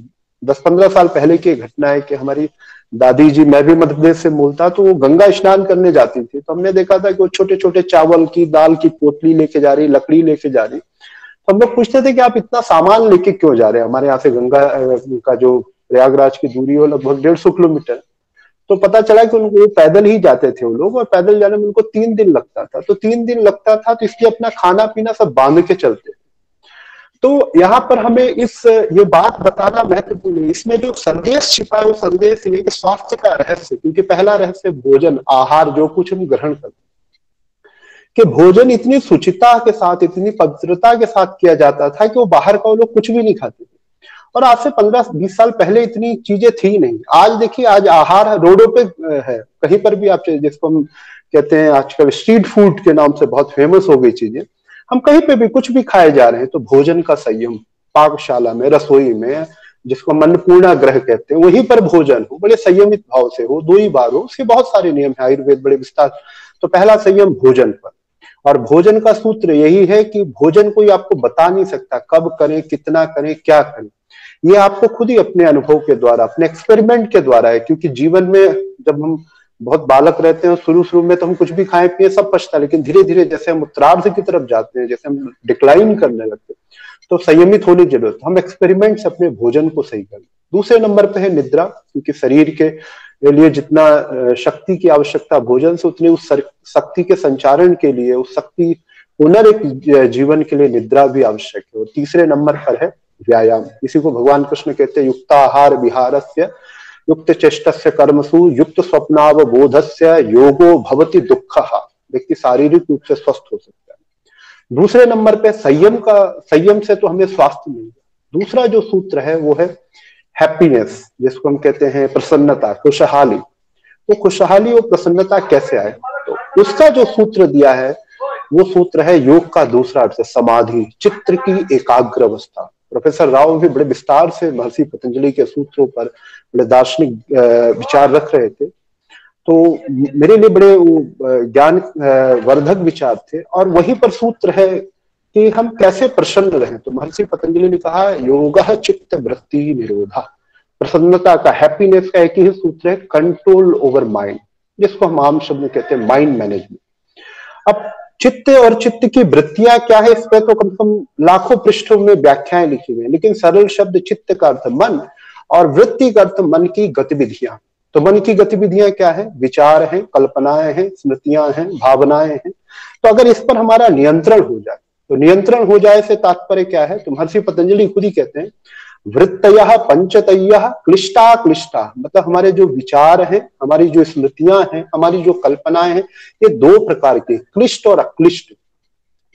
10-15 साल पहले की घटना है कि हमारी दादी जी, मैं भी मध्य प्रदेश से मूल था, तो वो गंगा स्नान करने जाती थी। तो हमने देखा था कि वो छोटे छोटे चावल की, दाल की पोटली लेके जा रही, लकड़ी लेके जा रही। तो हम लोग पूछते थे कि आप इतना सामान लेके क्यों जा रहे हैं? हमारे यहाँ से गंगा का जो प्रयागराज की दूरी हो लगभग 150 किलोमीटर। तो पता चला कि उनको पैदल ही जाते थे वो लोग, और पैदल जाने में उनको 3 दिन लगता था। तो 3 दिन लगता था, तो इसलिए अपना खाना पीना सब बांध के चलते। तो यहाँ पर हमें ये बात बताना महत्वपूर्ण है। इसमें जो संदेश छिपा है वो संदेश ये कि स्वास्थ्य का रहस्य, क्योंकि पहला रहस्य भोजन, आहार, जो कुछ हम ग्रहण करते हैं, कि भोजन इतनी शुचिता के साथ, इतनी पवित्रता के साथ किया जाता था कि वो बाहर का वो लोग कुछ भी नहीं खाते थे। और आज से 15-20 साल पहले इतनी चीजें थी नहीं। आज देखिए, आज आहार रोडों पे है, कहीं पर भी आप, जिसको हम कहते हैं आजकल स्ट्रीट फूड के नाम से बहुत फेमस हो गई चीजें, हम कहीं पे भी कुछ भी खाए जा रहे हैं। तो भोजन का संयम, पाकशाला में, रसोई में, जिसको अन्नपूर्णा ग्रह कहते हैं, वहीं पर भोजन हो, बड़े संयमित भाव से हो, 2 ही बार हो, उसके बहुत सारे नियम है, आयुर्वेद बड़े विस्तार। तो पहला संयम भोजन पर। और भोजन का सूत्र यही है कि भोजन कोई आपको बता नहीं सकता कब करें, कितना करें, क्या करें। ये आपको खुद ही अपने अनुभव के द्वारा, अपने एक्सपेरिमेंट के द्वारा है। क्योंकि जीवन में जब हम बहुत बालक रहते हैं, शुरू में तो हम कुछ भी खाएं पिए सब पछता है, लेकिन धीरे धीरे जैसे हम उत्तरार्ध की तरफ जाते हैं, जैसे हम डिक्लाइन करने लगते हैं, तो संयमित होने की जरूरत है। हम एक्सपेरिमेंट से अपने भोजन को सही करें। दूसरे नंबर पे है निद्रा, क्योंकि शरीर के लिए जितना शक्ति की आवश्यकता भोजन से, उतनी उस शक्ति के संचारण के लिए, उस शक्ति पुनर् जीवन के लिए निद्रा भी आवश्यक है। और तीसरे नंबर पर है व्यायाम। इसी को भगवान कृष्ण कहते हैं युक्ताहार विहारस्य युक्त चेष्टस्य कर्मसु युक्त स्वप्नावबोधस्य योगो भवति दुःखः। व्यक्ति शारीरिक रूप से स्वस्थ हो सकता है। दूसरे नंबर पे संयम से तो हमें स्वास्थ्य मिलेगा। दूसरा जो सूत्र है वो है हैप्पीनेस, जिसको हम कहते हैं प्रसन्नता, खुशहाली। तो खुशहाली और प्रसन्नता कैसे आए, तो उसका जो सूत्र दिया है वो सूत्र है योग का दूसरा अर्थ, समाधि, चित्त की एकाग्र अवस्था। प्रोफेसर राव भी बड़े विस्तार से महर्षि पतंजलि के सूत्रों पर बड़े दार्शनिक विचार रख रहे थे। तो मेरे लिए बड़े ज्ञान वर्धक विचार थे। और वहीं पर सूत्र है कि हम कैसे प्रसन्न रहें। तो महर्षि पतंजलि ने कहा योगः चित्त वृत्ति निरोधा। प्रसन्नता का, हैप्पीनेस का एक ही सूत्र है कंट्रोल ओवर माइंड, जिसको हम आम शब्द में कहते हैं माइंड मैनेजमेंट। अब चित्त और चित्त की वृत्तियां क्या है, इस पर तो कम से कम लाखों पृष्ठों में व्याख्याएं लिखी हुई है, लेकिन सरल शब्द चित्त का अर्थ मन और वृत्ति का अर्थ मन की गतिविधियां। तो मन की गतिविधियां क्या है, विचार हैं, कल्पनाएं हैं, स्मृतियां हैं, भावनाएं हैं। तो अगर इस पर हमारा नियंत्रण हो जाए, तो नियंत्रण हो जाए से तात्पर्य क्या है, तो महर्षि पतंजलि खुद ही कहते हैं वृत्तयः पंचतयः क्लिष्टा क्लिष्टा, मतलब हमारे जो विचार हैं, हमारी जो स्मृतियां हैं, हमारी जो कल्पनाएं हैं, ये 2 प्रकार के, क्लिष्ट और अक्लिष्ट।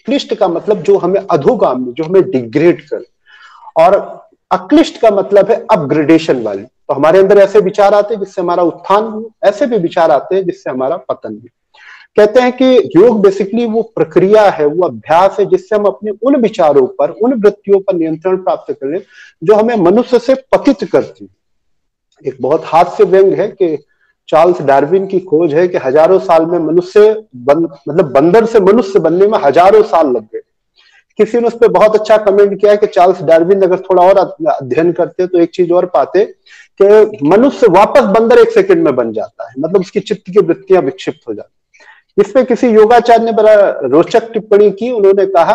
क्लिष्ट का मतलब जो हमें अधोगामी, जो हमें डिग्रेड कर, और अक्लिष्ट का मतलब है अपग्रेडेशन वाली। तो हमारे अंदर ऐसे विचार आते हैं जिससे हमारा उत्थान हो, ऐसे भी विचार आते हैं जिससे हमारा पतन भी। कहते हैं कि योग बेसिकली वो प्रक्रिया है, वो अभ्यास है जिससे हम अपने उन विचारों पर, उन वृत्तियों पर नियंत्रण प्राप्त करें जो हमें मनुष्य से पतित करती। एक बहुत हास्य व्यंग है कि चार्ल्स डार्विन की खोज है कि हजारों साल में मनुष्य मतलब बंदर से मनुष्य बनने में हजारों साल लग गए। किसी ने उस पर बहुत अच्छा कमेंट किया कि चार्ल्स डार्विन अगर थोड़ा और अध्ययन करते तो एक चीज और पाते कि मनुष्य वापस बंदर 1 सेकंड में बन जाता है, मतलब उसकी चित्त की वृत्तियां विक्षिप्त हो जाती। इस पे किसी योगाचार्य ने बड़ा रोचक टिप्पणी की। उन्होंने कहा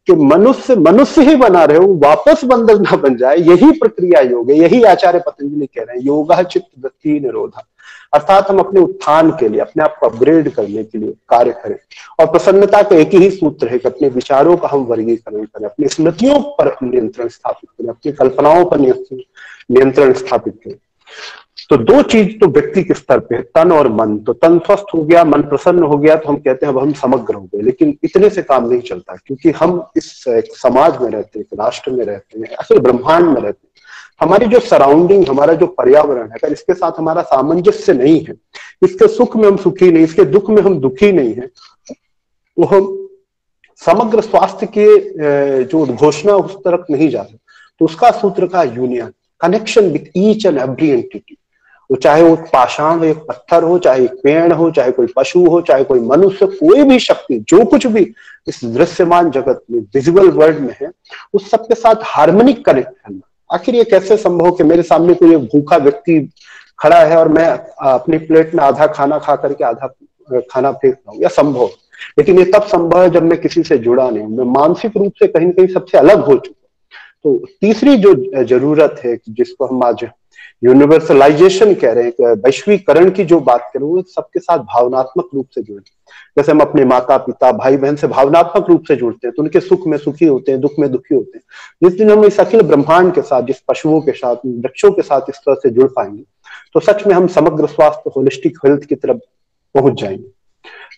कि मनुष्य ही बना रहे हो, वापस बंदर ना बन जाए, यही प्रक्रिया योग है। यही आचार्य पतंजलि कह रहे हैं, योगः चित्त वृत्ति निरोधा। अर्थात हम अपने उत्थान के लिए, अपने आप को अपग्रेड करने के लिए कार्य करें। और प्रसन्नता का एक ही सूत्र है कि अपने विचारों का हम वर्गीकरण करें, अपनी स्मृतियों पर नियंत्रण स्थापित करें, अपनी कल्पनाओं पर नियंत्रण स्थापित करें। तो दो चीज तो व्यक्ति के स्तर पे, तन और मन। तो तन स्वस्थ हो गया, मन प्रसन्न हो गया, तो हम कहते हैं अब हम समग्र हो गए। लेकिन इतने से काम नहीं चलता, क्योंकि हम इस एक समाज में रहते हैं, एक राष्ट्र में रहते हैं, असल ब्रह्मांड में रहते हैं। हमारी जो सराउंडिंग, हमारा जो पर्यावरण है, अगर इसके साथ हमारा सामंजस्य नहीं है, इसके सुख में हम सुखी नहीं, इसके दुख में हम दुखी नहीं है, तो हम समग्र स्वास्थ्य के जो उद्घोषणा उस तरफ नहीं जा सकते। तो उसका सूत्र का union, connection with each and every entity, वो चाहे वो पाषाण हो, एक पत्थर हो, चाहे एक पेड़ हो, चाहे कोई पशु हो, चाहे कोई मनुष्य, कोई भी शक्ति, जो कुछ भी इस दृश्यमान जगत में, विजुअल वर्ल्ड में है, उस सबके साथ हार्मोनिक कनेक्ट करना। आखिर ये कैसे संभव कि मेरे सामने कोई एक भूखा व्यक्ति खड़ा है और मैं अपनी प्लेट में आधा खाना खा करके आधा खाना फेंक रहा हूं, या संभव? लेकिन ये तब संभव है जब मैं किसी से जुड़ा नहीं हूं, मैं मानसिक रूप से कहीं न कहीं सबसे अलग हो चुका। तो तीसरी जो जरूरत है, जिसको हम आज यूनिवर्सलाइजेशन कह रहे हैं, वैश्वीकरण की जो बात करें, वो सबके साथ भावनात्मक रूप से जुड़े। जैसे हम अपने माता पिता भाई बहन से भावनात्मक रूप से जुड़ते हैं, तो उनके सुख में सुखी होते हैं, दुख में दुखी होते हैं। जिस दिन हम इस अखिल ब्रह्मांड के साथ, जिस पशुओं के साथ, वृक्षों के साथ इस तरह से जुड़ पाएंगे, तो सच में हम समग्र स्वास्थ्य, होलिस्टिक हेल्थ की तरफ पहुंच जाएंगे।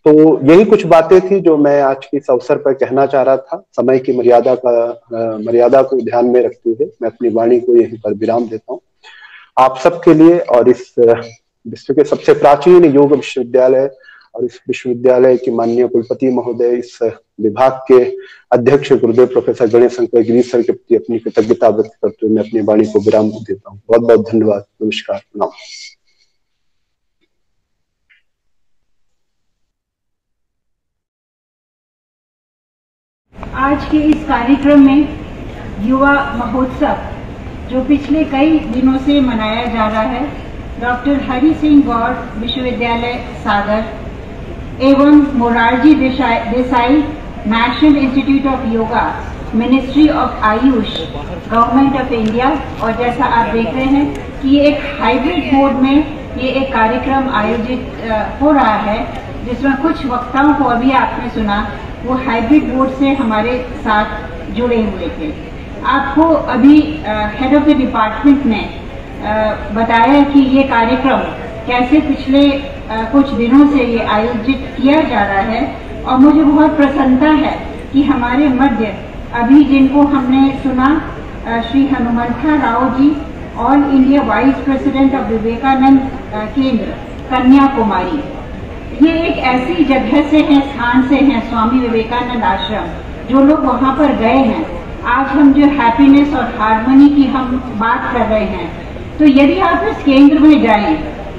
तो यही कुछ बातें थी जो मैं आज के इस अवसर पर कहना चाह रहा था। समय की मर्यादा को ध्यान में रखते हुए मैं अपनी वाणी को यहीं पर विराम देता हूँ। आप सबके लिए और इस विश्व के सबसे प्राचीन योग विश्वविद्यालय और इस विश्वविद्यालय के माननीय कुलपति महोदय, इस विभाग के अध्यक्ष गुरुदेव प्रोफेसर गणेश शंकर गिरीश सर के प्रति अपनी कृतज्ञता व्यक्त करते हुए मैं अपनी वाणी को विराम देता हूँ। बहुत बहुत धन्यवाद। नमस्कार, प्रणाम। आज के इस कार्यक्रम में युवा महोत्सव जो पिछले कई दिनों से मनाया जा रहा है, डॉक्टर हरि सिंह गौर विश्वविद्यालय सागर एवं Morarji Desai national institute of yoga, ministry of Ayush, government of India, और जैसा आप देख रहे हैं कि ये एक हाइब्रिड मोड में ये एक कार्यक्रम आयोजित हो रहा है, जिसमें कुछ वक्ताओं को अभी आपने सुना, वो हाइब्रिड मोड से हमारे साथ जुड़े हुए थे। आपको अभी हेड ऑफ द डिपार्टमेंट ने बताया कि ये कार्यक्रम कैसे पिछले कुछ दिनों से ये आयोजित किया जा रहा है, और मुझे बहुत प्रसन्नता है कि हमारे मध्य अभी जिनको हमने सुना, Shri Hanumantha Rao ji, all India vice president of Vivekananda Kendra Kanyakumari, ये एक ऐसी जगह से हैं, स्थान से हैं, स्वामी विवेकानंद आश्रम, जो लोग वहां पर गए हैं। आज हम जो हैप्पीनेस और हार्मनी की हम बात कर रहे हैं, तो यदि आप इस केंद्र में जाएं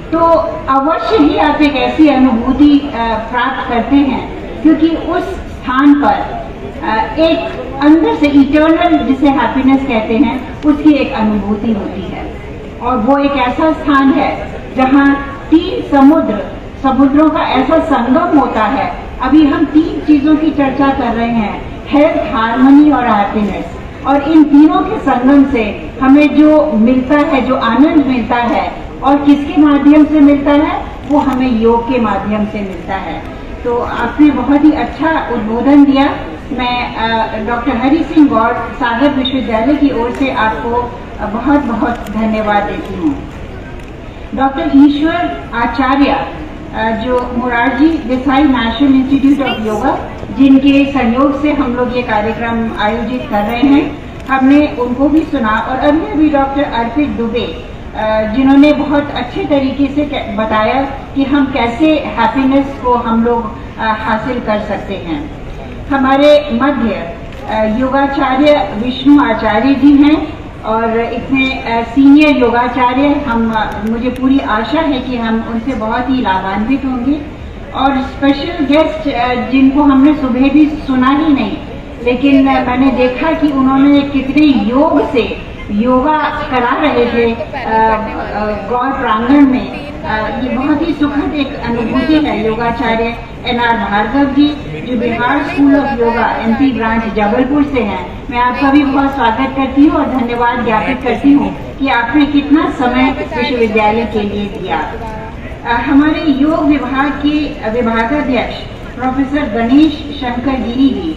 तो अवश्य ही आप एक ऐसी अनुभूति प्राप्त करते हैं, क्योंकि उस स्थान पर एक अंदर से इटर्नल, जिसे हैप्पीनेस कहते हैं, उसकी एक अनुभूति होती है। और वो एक ऐसा स्थान है जहाँ 3 समुद्रों का ऐसा संगम होता है। अभी हम 3 चीजों की चर्चा कर रहे हैं, हेल्थ, हार्मनी और हैप्पीनेस, और इन तीनों के संगम से हमें जो मिलता है, जो आनंद मिलता है, और किसके माध्यम से मिलता है, वो हमें योग के माध्यम से मिलता है। तो आपने बहुत ही अच्छा उद्बोधन दिया। मैं डॉक्टर हरि सिंह गौर सागर विश्वविद्यालय की ओर से आपको बहुत बहुत धन्यवाद देती हूँ। डॉक्टर ईश्वर आचार्य, जो Morarji Desai national institute of yoga, जिनके सहयोग से हम लोग ये कार्यक्रम आयोजित कर रहे हैं, हमने उनको भी सुना। और अभी डॉक्टर अर्पित दुबे, जिन्होंने बहुत अच्छे तरीके से बताया कि हम कैसे हैप्पीनेस को हम लोग हासिल कर सकते हैं। हमारे मध्य योगाचार्य विष्णु आचार्य जी हैं, और इतने सीनियर योगाचार्य मुझे पूरी आशा है कि हम उनसे बहुत ही लाभान्वित होंगे। और स्पेशल गेस्ट जिनको हमने सुबह भी सुना ही नहीं, लेकिन मैंने देखा कि उन्होंने कितने योग से योगा करा रहे थे गौर प्रांगण में। ये बहुत ही सुखद एक अनुभूति है। योगाचार्य NR भार्गव जी, जो Bihar school of yoga MP branch Jabalpur से हैं, मैं आपका भी बहुत स्वागत करती हूँ और धन्यवाद ज्ञापित करती हूँ कि आपने कितना समय विश्वविद्यालय के लिए दिया। हमारे योग विभाग के विभागाध्यक्ष प्रोफेसर गणेश शंकर गिरी जी,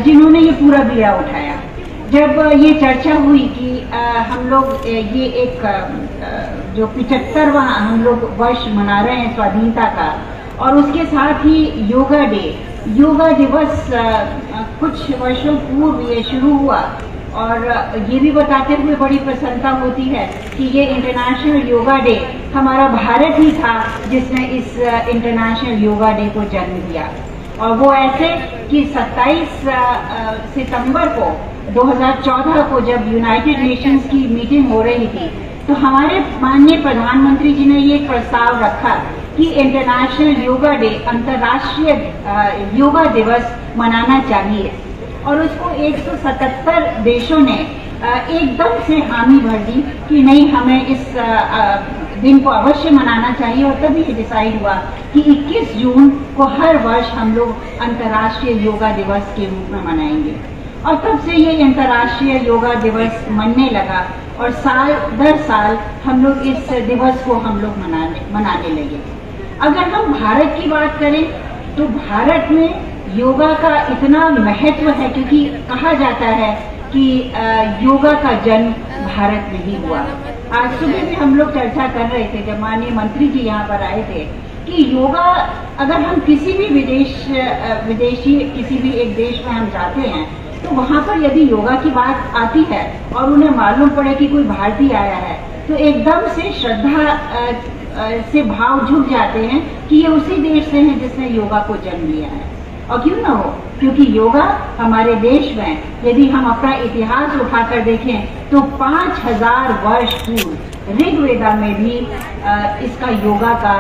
जिन्होंने ये पूरा बीड़ा उठाया, जब ये चर्चा हुई कि हम लोग ये एक जो 75वां हम लोग वर्ष मना रहे हैं स्वाधीनता का, और उसके साथ ही योगा दिवस कुछ वर्षों पूर्व ये शुरू हुआ, और ये भी बताते हुए बड़ी प्रसन्नता होती है कि ये इंटरनेशनल योगा डे हमारा भारत ही था जिसने इस इंटरनेशनल योगा डे को जन्म दिया। और वो ऐसे कि 27 सितंबर को 2014 को जब यूनाइटेड नेशंस की मीटिंग हो रही थी, तो हमारे माननीय प्रधानमंत्री जी ने ये एक प्रस्ताव रखा कि इंटरनेशनल योगा डे, अंतर्राष्ट्रीय योगा दिवस मनाना चाहिए, और उसको 177 देशों ने एकदम से हामी भर दी कि नहीं, हमें इस दिन को अवश्य मनाना चाहिए। और तभी ये डिसाइड हुआ कि 21 जून को हर वर्ष हम लोग अंतर्राष्ट्रीय योगा दिवस के रूप में मनाएंगे। और तब से ये अंतर्राष्ट्रीय योगा दिवस मनने लगा, और साल दर साल हम लोग इस दिवस को हम लोग मनाने लगे। अगर हम भारत की बात करें तो भारत में योगा का इतना महत्व है, क्योंकि कहा जाता है कि योगा का जन्म भारत में ही हुआ। आज सुबह भी हम लोग चर्चा कर रहे थे जब माननीय मंत्री जी यहाँ पर आए थे कि योगा, अगर हम किसी भी विदेशी किसी भी एक देश में हम जाते हैं, तो वहाँ पर यदि योगा की बात आती है और उन्हें मालूम पड़े कि कोई भारतीय आया है, तो एकदम से श्रद्धा से भाव झुक जाते हैं कि ये उसी देश से है जिसने योगा को जन्म लिया है। और क्यों ना हो, क्योंकि योगा हमारे देश में, यदि हम अपना इतिहास उठाकर देखें तो 5000 वर्ष पूर्व ऋग्वेदा में भी इसका योगा का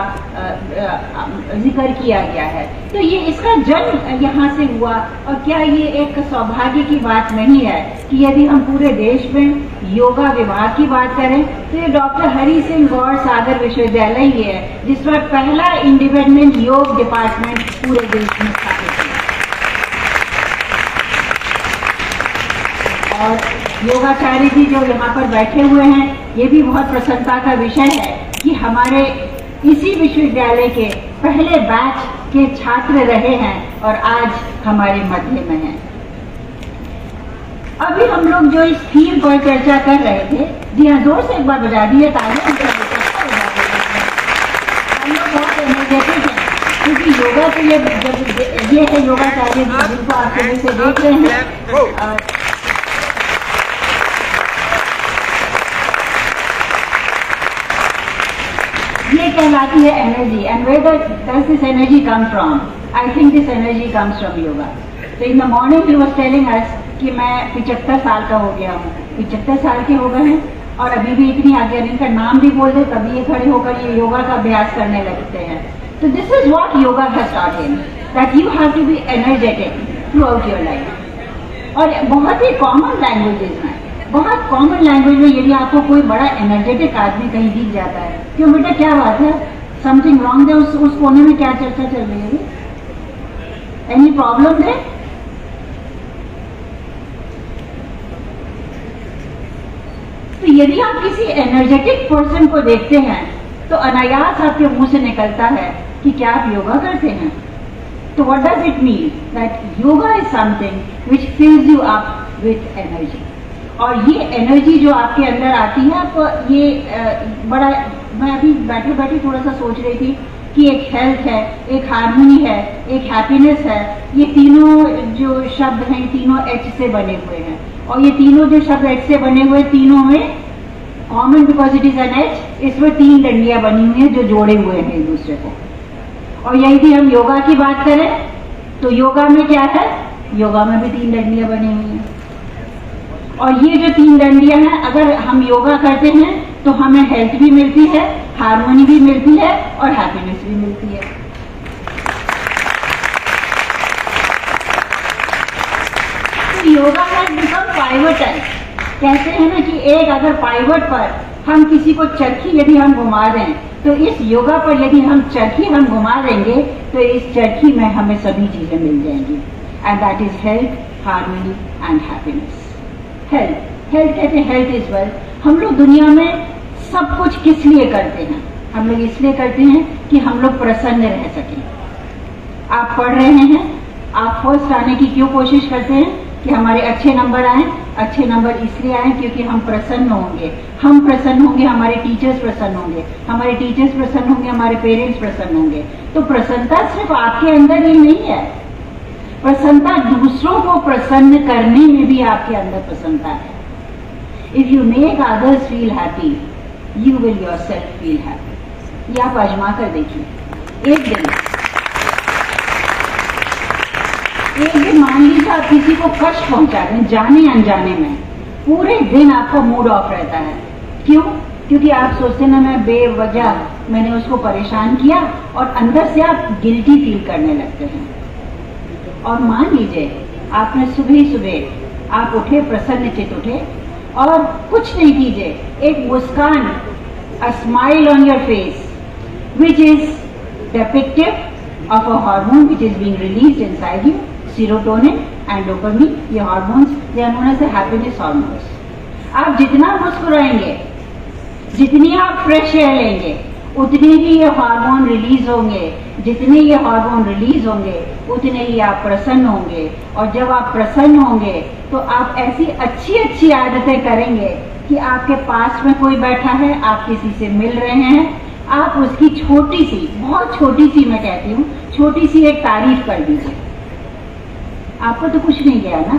जिक्र किया गया है। तो ये इसका जन्म यहाँ से हुआ। और क्या ये एक सौभाग्य की बात नहीं है कि यदि हम पूरे देश में योगा विभाग की बात करें तो ये डॉक्टर हरि सिंह गौड़ सागर विश्वविद्यालय ही है जिसमें पहला इंडिपेंडेंट योग डिपार्टमेंट पूरे देश में स्थापित है। और योगाचार्य जी जो यहाँ पर बैठे हुए हैं, ये भी बहुत प्रसन्नता का विषय है कि हमारे इसी विश्वविद्यालय के पहले बैच के छात्र रहे हैं और आज हमारे मध्य में हैं। अभी हम लोग जो इस थीम पर चर्चा कर रहे थे, जी हाँ, जोर से एक बार बजा दिए तालियां। हम लोग बहुत एनर्जेटिक हैं क्योंकि योगा तो ये है योगाचार्य जिनको आप लोगों से देख रहे हैं। ये कहलाती है energy. And where does this energy come from? I think this energy comes from yoga. तो in the morning he was telling us कि मैं 75 साल का हो गया हूँ। 75 साल के हो गए हैं और अभी भी इतनी आगे, इनका नाम भी बोल दे तभी ये खड़े होकर ये योगा का अभ्यास करने लगते हैं। तो this is what yoga has taught him, that you have to be energetic throughout your life. और बहुत ही कॉमन लैंग्वेजेस में, बहुत कॉमन लैंग्वेज में यदि आपको कोई बड़ा एनर्जेटिक आदमी कहीं दिख जाता है, क्यों बेटा क्या बात है, समथिंग रॉन्ग है, उस कोने में क्या चर्चा चल रही है, एनी प्रॉब्लम है? तो यदि आप किसी एनर्जेटिक पर्सन को देखते हैं तो अनायास आपके मुंह से निकलता है कि क्या आप योगा करते हैं? तो what does it mean? That yoga is something which fills you up with energy. और ये एनर्जी जो आपके अंदर आती है, आप ये बड़ा, मैं अभी बैठे बैठे थोड़ा सा सोच रही थी कि एक हेल्थ है, एक हार्मनी है, एक हैप्पीनेस है। ये तीनों जो शब्द हैं, तीनों एच से बने हुए हैं। और ये तीनों जो शब्द एच से बने हुए, तीनों में common because it is an H, इसमें 3 डंडियां बनी हुई हैं जो जोड़े हुए हैं एक दूसरे को। और यदि हम योगा की बात करें तो योगा में क्या है? योगा में भी 3 डंडियां बनी हुई हैं। और ये जो 3 डंडियां हैं, अगर हम योगा करते हैं तो हमें हेल्थ भी मिलती है, हार्मनी भी मिलती है और हैप्पीनेस भी मिलती है। तो योगा हैज बिकम पाइवटल। कहते हैं ना कि एक अगर पाइवट पर हम किसी को चरखी यदि हम घुमा दें, तो इस योगा पर यदि हम चरखी हम घुमा देंगे तो इस चरखी में हमें सभी चीजें मिल जाएंगी। And that is health, harmony and happiness. Health कहते हैं, हेल्थ इज वेल्थ। हम लोग दुनिया में सब कुछ किस लिए करते हैं? हम लोग इसलिए करते हैं कि हम लोग प्रसन्न रह सकें। आप पढ़ रहे हैं, आप फर्स्ट आने की क्यों कोशिश करते हैं? कि हमारे अच्छे नंबर आए। अच्छे नंबर इसलिए आए क्योंकि हम प्रसन्न होंगे, हम प्रसन्न होंगे, हमारे टीचर्स प्रसन्न होंगे, हमारे टीचर्स प्रसन्न होंगे, हमारे पेरेंट्स प्रसन्न होंगे। तो प्रसन्नता सिर्फ आपके अंदर ही नहीं है, प्रसन्नता दूसरों को प्रसन्न करने में भी आपके अंदर प्रसन्नता है। If you make others feel happy, you will yourself feel happy. ये आप आजमा कर देखिए। एक दिन मान लीजिए आप किसी को कष्ट पहुंचा दें जाने अनजाने में, पूरे दिन आपका मूड ऑफ रहता है। क्यों? क्योंकि आप सोचते ना मैं बेवजह मैंने उसको परेशान किया, और अंदर से आप गिल्टी फील करने लगते हैं। और मान लीजिए आपने सुबह सुबह आप उठे, प्रसन्न चित उठे, और कुछ नहीं कीजिए, एक मुस्कान, a smile on your face which is depictive of a hormone which is being released inside you, serotonin and dopamine. ये hormones, they are known as the happiness hormones. आप जितना मुस्कुराएंगे, जितनी आप फ्रेश एयर लेंगे, उतने ही ये हार्मोन रिलीज होंगे। जितने ये हार्मोन रिलीज होंगे उतने ही आप प्रसन्न होंगे, और जब आप प्रसन्न होंगे तो आप ऐसी अच्छी अच्छी आदतें करेंगे कि आपके पास में कोई बैठा है, आप किसी से मिल रहे हैं, आप उसकी छोटी सी, बहुत छोटी सी, मैं कहती हूँ छोटी सी एक तारीफ कर दीजिए। आपको तो कुछ नहीं गया ना,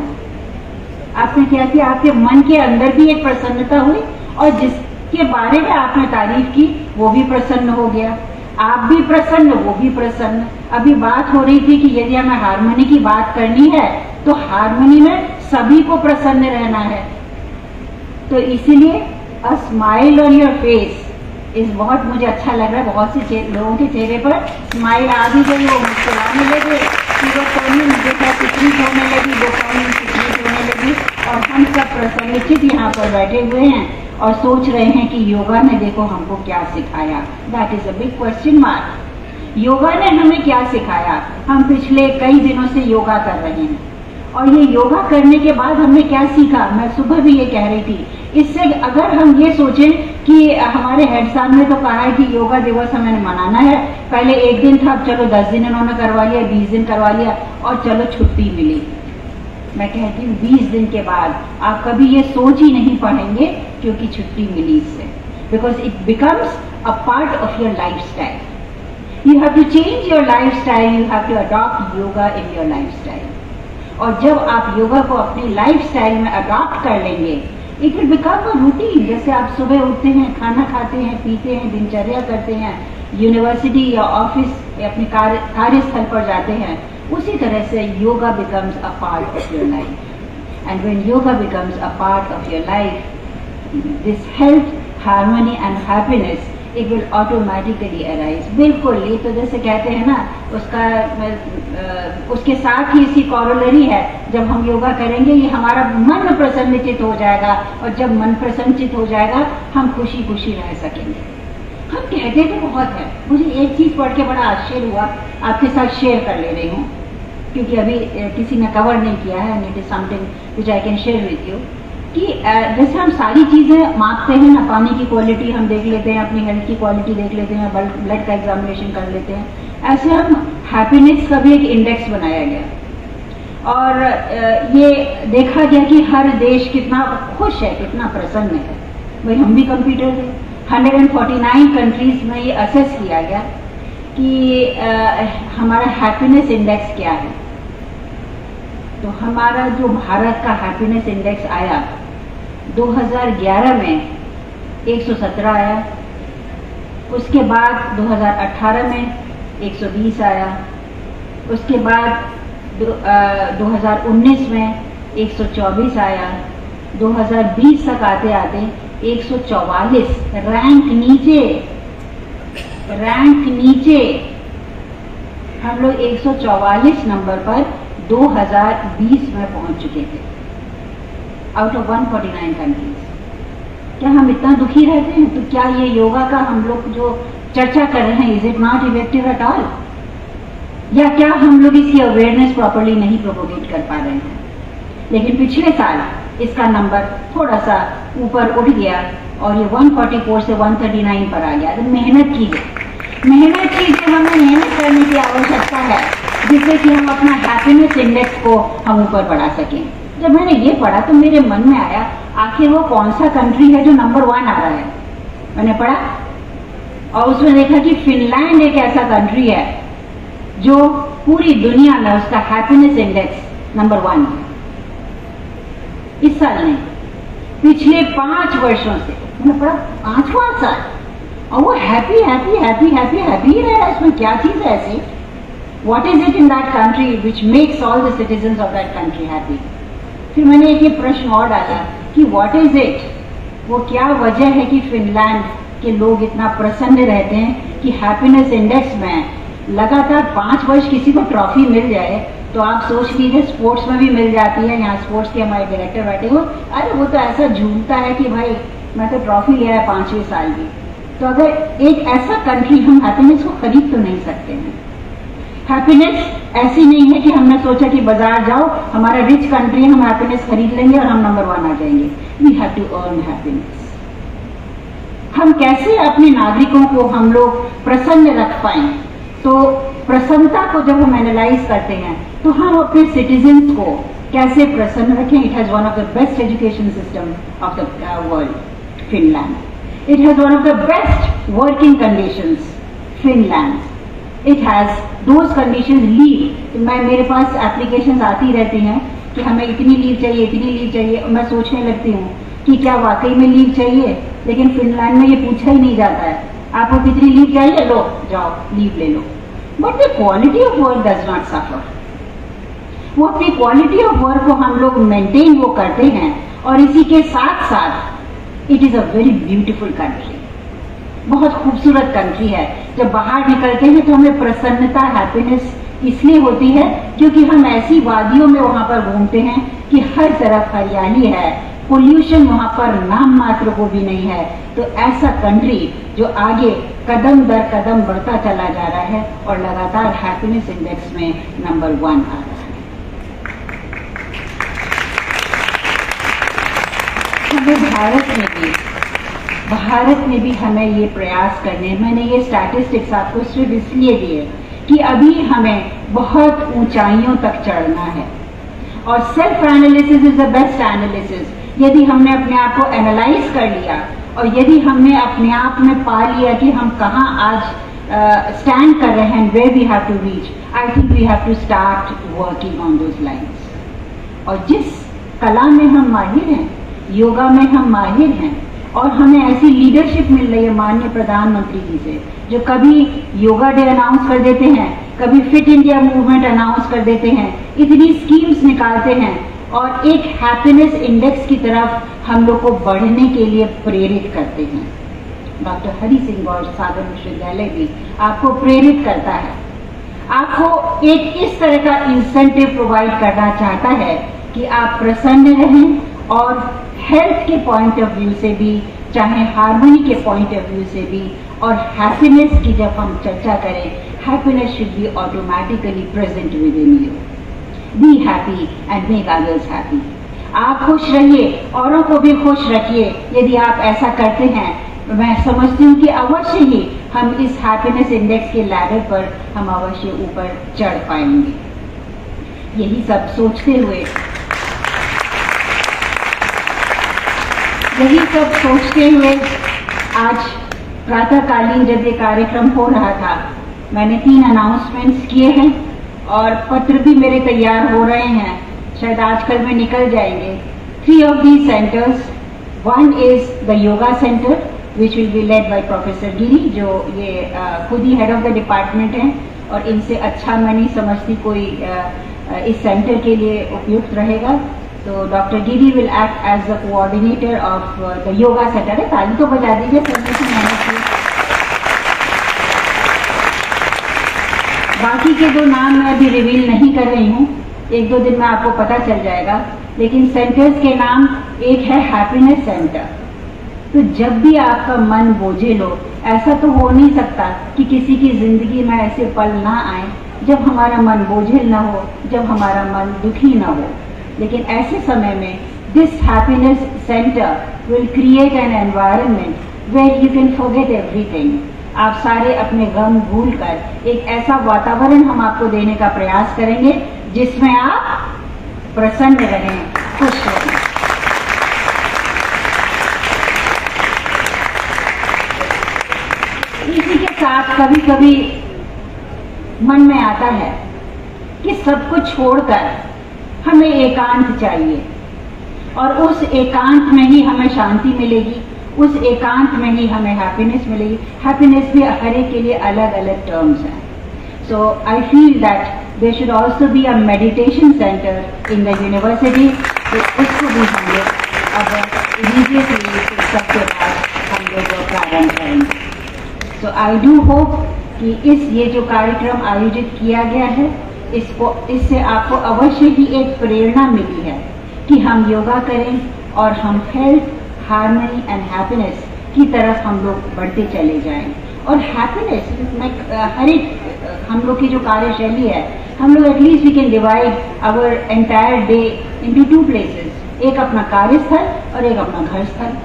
आपने क्या किया, आपके मन के अंदर भी एक प्रसन्नता हुई, और जिसके बारे में आपने तारीफ की वो भी प्रसन्न हो गया, आप भी प्रसन्न, वो भी प्रसन्न। अभी बात हो रही थी कि यदि हमें हार्मनी की बात करनी है तो हार्मनी में सभी को प्रसन्न रहना है। तो इसीलिए अ स्माइल ऑन योर फेस इस बहुत मुझे अच्छा लग रहा है। बहुत से लोगों के चेहरे पर स्माइल आ भी गई, वो मुस्कुराने लगे, सीरोटोनिन मुझे क्या सिक्रीट होने लगी, डोपामिन सिक्रीट होने लगी, और हम सब प्रसन्नचित यहाँ पर बैठे हुए हैं और सोच रहे हैं कि योगा ने देखो हमको क्या सिखाया। That is a big question mark. Yoga ने हमें क्या सिखाया? हम पिछले कई दिनों से योगा कर रहे हैं, और ये योगा करने के बाद हमने क्या सीखा? मैं सुबह भी ये कह रही थी, इससे अगर हम ये सोचें कि हमारे हेड साहब ने तो कहा है कि योगा दिवस हमें मनाना है, पहले एक दिन था, अब चलो 10 दिन इन्होंने करवा लिया, 20 दिन करवा लिया, और चलो छुट्टी मिली। मैं कहती हूँ 20 दिन के बाद आप कभी ये सोच ही नहीं पड़ेंगे क्योंकि छुट्टी मिली इससे, because it becomes a part of your lifestyle. You have to change your lifestyle, you have to adopt yoga in your lifestyle. और जब आप योगा को अपनी लाइफ स्टाइल में अडॉप्ट कर लेंगे, it will become a routine. जैसे आप सुबह उठते हैं, खाना खाते हैं, पीते हैं, दिनचर्या करते हैं, यूनिवर्सिटी या ऑफिस या अपने कार्यस्थल पर जाते हैं, उसी तरह से yoga becomes a part of your life. And when yoga becomes a part of your life, this health, harmony and happiness, it will automatically arise. बिल्कुल, ये तो जैसे कहते हैं ना, उसके साथ ही इसी कॉरोलरी है, जब हम योगा करेंगे ये हमारा मन प्रसन्नचित हो जाएगा, और जब मन प्रसन्नचित हो जाएगा हम खुशी खुशी रह सकेंगे। हम कहते तो बहुत है। मुझे एक चीज पढ़ के बड़ा आश्चर्य हुआ, आपके साथ शेयर कर ले रही हूँ, क्योंकि अभी किसी ने कवर नहीं किया है, and it is something which I can share with you, कि जैसे हम सारी चीजें मापते हैं ना, पानी की क्वालिटी हम देख लेते हैं, अपनी हेल्थ की क्वालिटी देख लेते हैं, ब्लड का एग्जामिनेशन कर लेते हैं, ऐसे हम हैप्पीनेस का भी एक इंडेक्स बनाया गया, और ये देखा गया कि हर देश कितना खुश है, कितना प्रसन्न है। भाई हम भी कंप्यूटर थे, 149 कंट्रीज में ये असेस किया गया कि हमारा हैप्पीनेस इंडेक्स क्या है। तो हमारा जो भारत का हैप्पीनेस इंडेक्स आया 2011 में 117 आया, उसके बाद 2018 में 120 आया, उसके बाद 2019 में 124 आया, 2020 तक आते आते 144, रैंक नीचे हम लोग 144 नंबर पर 2020 में पहुंच चुके थे, आउट ऑफ 149 कंट्रीज। क्या हम इतना दुखी रहते हैं? तो क्या ये योगा का हम लोग जो चर्चा कर रहे हैं, is it not effective at all? या क्या हम लोग इसकी अवेयरनेस प्रॉपर्ली नहीं प्रोपोगेट कर पा रहे हैं? लेकिन पिछले साल इसका नंबर थोड़ा सा ऊपर उठ गया और ये 144 से 139 पर आ गया। तो मेहनत कीजिए, हमें मेहनत करने की आवश्यकता है, जिससे कि हम अपना हैप्पीनेस इंडेक्स को हम ऊपर बढ़ा सकें। जब मैंने ये पढ़ा तो मेरे मन में आया आखिर वो कौन सा कंट्री है जो नंबर 1 आ रहा है। मैंने पढ़ा और उसमें देखा कि फिनलैंड एक ऐसा कंट्री है जो पूरी दुनिया में उसका हैप्पीनेस इंडेक्स नंबर 1 है। इस साल नहीं, पिछले 5 वर्षों से मैंने पढ़ा, 5वां साल, और वो happy happy happy happy happy ही रहा है। इसमें क्या चीज है ऐसी? What is it in that country which makes all the citizens of that country happy? फिर मैंने एक ये प्रश्न और डाला कि what is it? वो क्या वजह है कि फिनलैंड के लोग इतना प्रसन्न रहते हैं कि हैप्पीनेस इंडेक्स में लगातार 5 वर्ष किसी को ट्रॉफी मिल जाए तो आप सोच लीजिए स्पोर्ट्स में भी मिल जाती है। यहाँ स्पोर्ट्स के हमारे डायरेक्टर बैठे हो, अरे वो तो ऐसा झूमता है कि भाई मैं तो ट्रॉफी लिया है 5वें साल की। तो अगर एक ऐसा कंट्री, हम हैप्पीनेस को खरीद तो नहीं सकते हैं। हैप्पीनेस ऐसी नहीं है कि हमने सोचा कि बाजार जाओ, हमारा रिच कंट्री है, हम हैप्पीनेस खरीद लेंगे और हम नंबर 1 आ जाएंगे। We have to earn happiness. हम कैसे अपने नागरिकों को हम लोग प्रसन्न रख पाए? तो प्रसन्नता को जब हम एनालाइज करते हैं तो हम अपने सिटीजन्स को कैसे प्रसन्न रखें? It has one of the best education system of the world, Finland. It has one of the best working conditions, Finland. It has those conditions, leave. मेरे पास एप्लीकेशंस आती रहती हैं कि हमें इतनी लीव चाहिए, इतनी लीव चाहिए, और मैं सोचने लगती हूँ कि क्या वाकई में लीव चाहिए? लेकिन फिनलैंड में ये पूछा ही नहीं जाता है, आपको कितनी लीव चाहिए, लो जाओ लीव ले लो। But the quality of work does not suffer. वो अपनी क्वालिटी ऑफ वर्क को हम लोग मेंटेन वो करते हैं, और इसी के साथ साथ it is a very beautiful country, बहुत खूबसूरत कंट्री है। जब बाहर निकलते हैं तो हमें प्रसन्नता, हैप्पीनेस इसलिए होती है क्योंकि हम ऐसी वादियों में वहां पर घूमते हैं कि हर तरफ हरियाली है, पोल्यूशन वहां पर नाम मात्र को भी नहीं है। तो ऐसा कंट्री जो आगे कदम दर कदम बढ़ता चला जा रहा है और लगातार हैप्पीनेस इंडेक्स में नंबर 1 आ रहा है। हमें भारत में भी हमें ये प्रयास करने, मैंने ये स्टैटिस्टिक्स आपको सिर्फ इसलिए दिए कि अभी हमें बहुत ऊंचाइयों तक चढ़ना है, और self analysis is the best analysis. यदि हमने अपने आप को एनालाइज कर लिया और यदि हमने अपने आप में पा लिया कि हम कहाँ आज स्टैंड कर रहे हैं, where we have to reach, I think we have to start working on those lines. और जिस कला में हम माहिर हैं, योगा में हम माहिर हैं, और हमें ऐसी लीडरशिप मिल रही है माननीय प्रधानमंत्री जी से, जो कभी योगा डे अनाउंस कर देते हैं, कभी फिट इंडिया मूवमेंट अनाउंस कर देते हैं, इतनी स्कीम्स निकालते हैं और एक हैप्पीनेस इंडेक्स की तरफ हम लोग को बढ़ने के लिए प्रेरित करते हैं। डॉक्टर हरि सिंह गौर सागर विश्वविद्यालय भी आपको प्रेरित करता है, आपको एक इस तरह का इंसेंटिव प्रोवाइड करना चाहता है कि आप प्रसन्न रहें, और हेल्थ के पॉइंट ऑफ व्यू से भी, चाहे हार्मनी के पॉइंट ऑफ व्यू से भी, और हैप्पीनेस की जब हम चर्चा करें, happiness should be automatically present with in you. Be happy and make others happy. आप खुश रहिए, औरों को भी खुश रखिए। यदि आप ऐसा करते हैं, मैं समझती हूँ कि अवश्य ही हम इस हैप्पीनेस इंडेक्स के लैडर पर हम अवश्य ऊपर चढ़ पाएंगे। यही सब सोचते हुए आज प्रातःकालीन जब ये कार्यक्रम हो रहा था, मैंने 3 अनाउंसमेंट्स किए हैं और पत्र भी मेरे तैयार हो रहे हैं, शायद आजकल में निकल जाएंगे। 3 of these centers, one is the yoga center which will be led by Professor Giri, जो ये खुद ही हेड ऑफ द डिपार्टमेंट हैं, और इनसे अच्छा मैं नहीं समझती कोई इस सेंटर के लिए उपयुक्त रहेगा। तो doctor Giri will act as the coordinator of the yoga centre. ताली तो बजा दीजिए सर की मेहनत की। बाकी के 2 नाम मैं अभी रिवील नहीं कर रही हूँ, 1-2 दिन में आपको पता चल जाएगा, लेकिन सेंटर्स के नाम एक है हैप्पीनेस सेंटर। तो जब भी आपका मन बोझिल हो, ऐसा तो हो नहीं सकता कि किसी की जिंदगी में ऐसे पल ना आए जब हमारा मन बोझिल ना हो, जब हमारा मन दुखी ना हो। लेकिन ऐसे समय में this happiness centre will create an environment where you can forget everything. आप सारे अपने गम भूलकर एक ऐसा वातावरण हम आपको देने का प्रयास करेंगे जिसमें आप प्रसन्न रहें, खुश रहें। इसी के साथ कभी कभी मन में आता है कि सब कुछ छोड़कर हमें एकांत चाहिए, और उस एकांत में ही हमें शांति मिलेगी, उस एकांत में ही हमें हैप्पीनेस मिलेगी। हैप्पीनेस भी हर एक के लिए अलग अलग टर्म्स हैं। So I feel that there should also be a meditation centre in the university. तो उसको भी हम लोग अब इमीडिएटली सबके बाद हम लोग प्रारंभ करेंगे। सो आई डू होप कि ये जो कार्यक्रम आयोजित किया गया है, इससे आपको अवश्य ही एक प्रेरणा मिली है कि हम योगा करें और हम हेल्थ, हार्मनी एंड हैप्पीनेस की तरफ हम लोग बढ़ते चले जाएं। और हैप्पीनेस में हर एक हम लोग की जो कार्यशैली है, हम लोग at least we can divide our entire day into 2 places, एक अपना कार्यस्थल और एक अपना घर स्थल।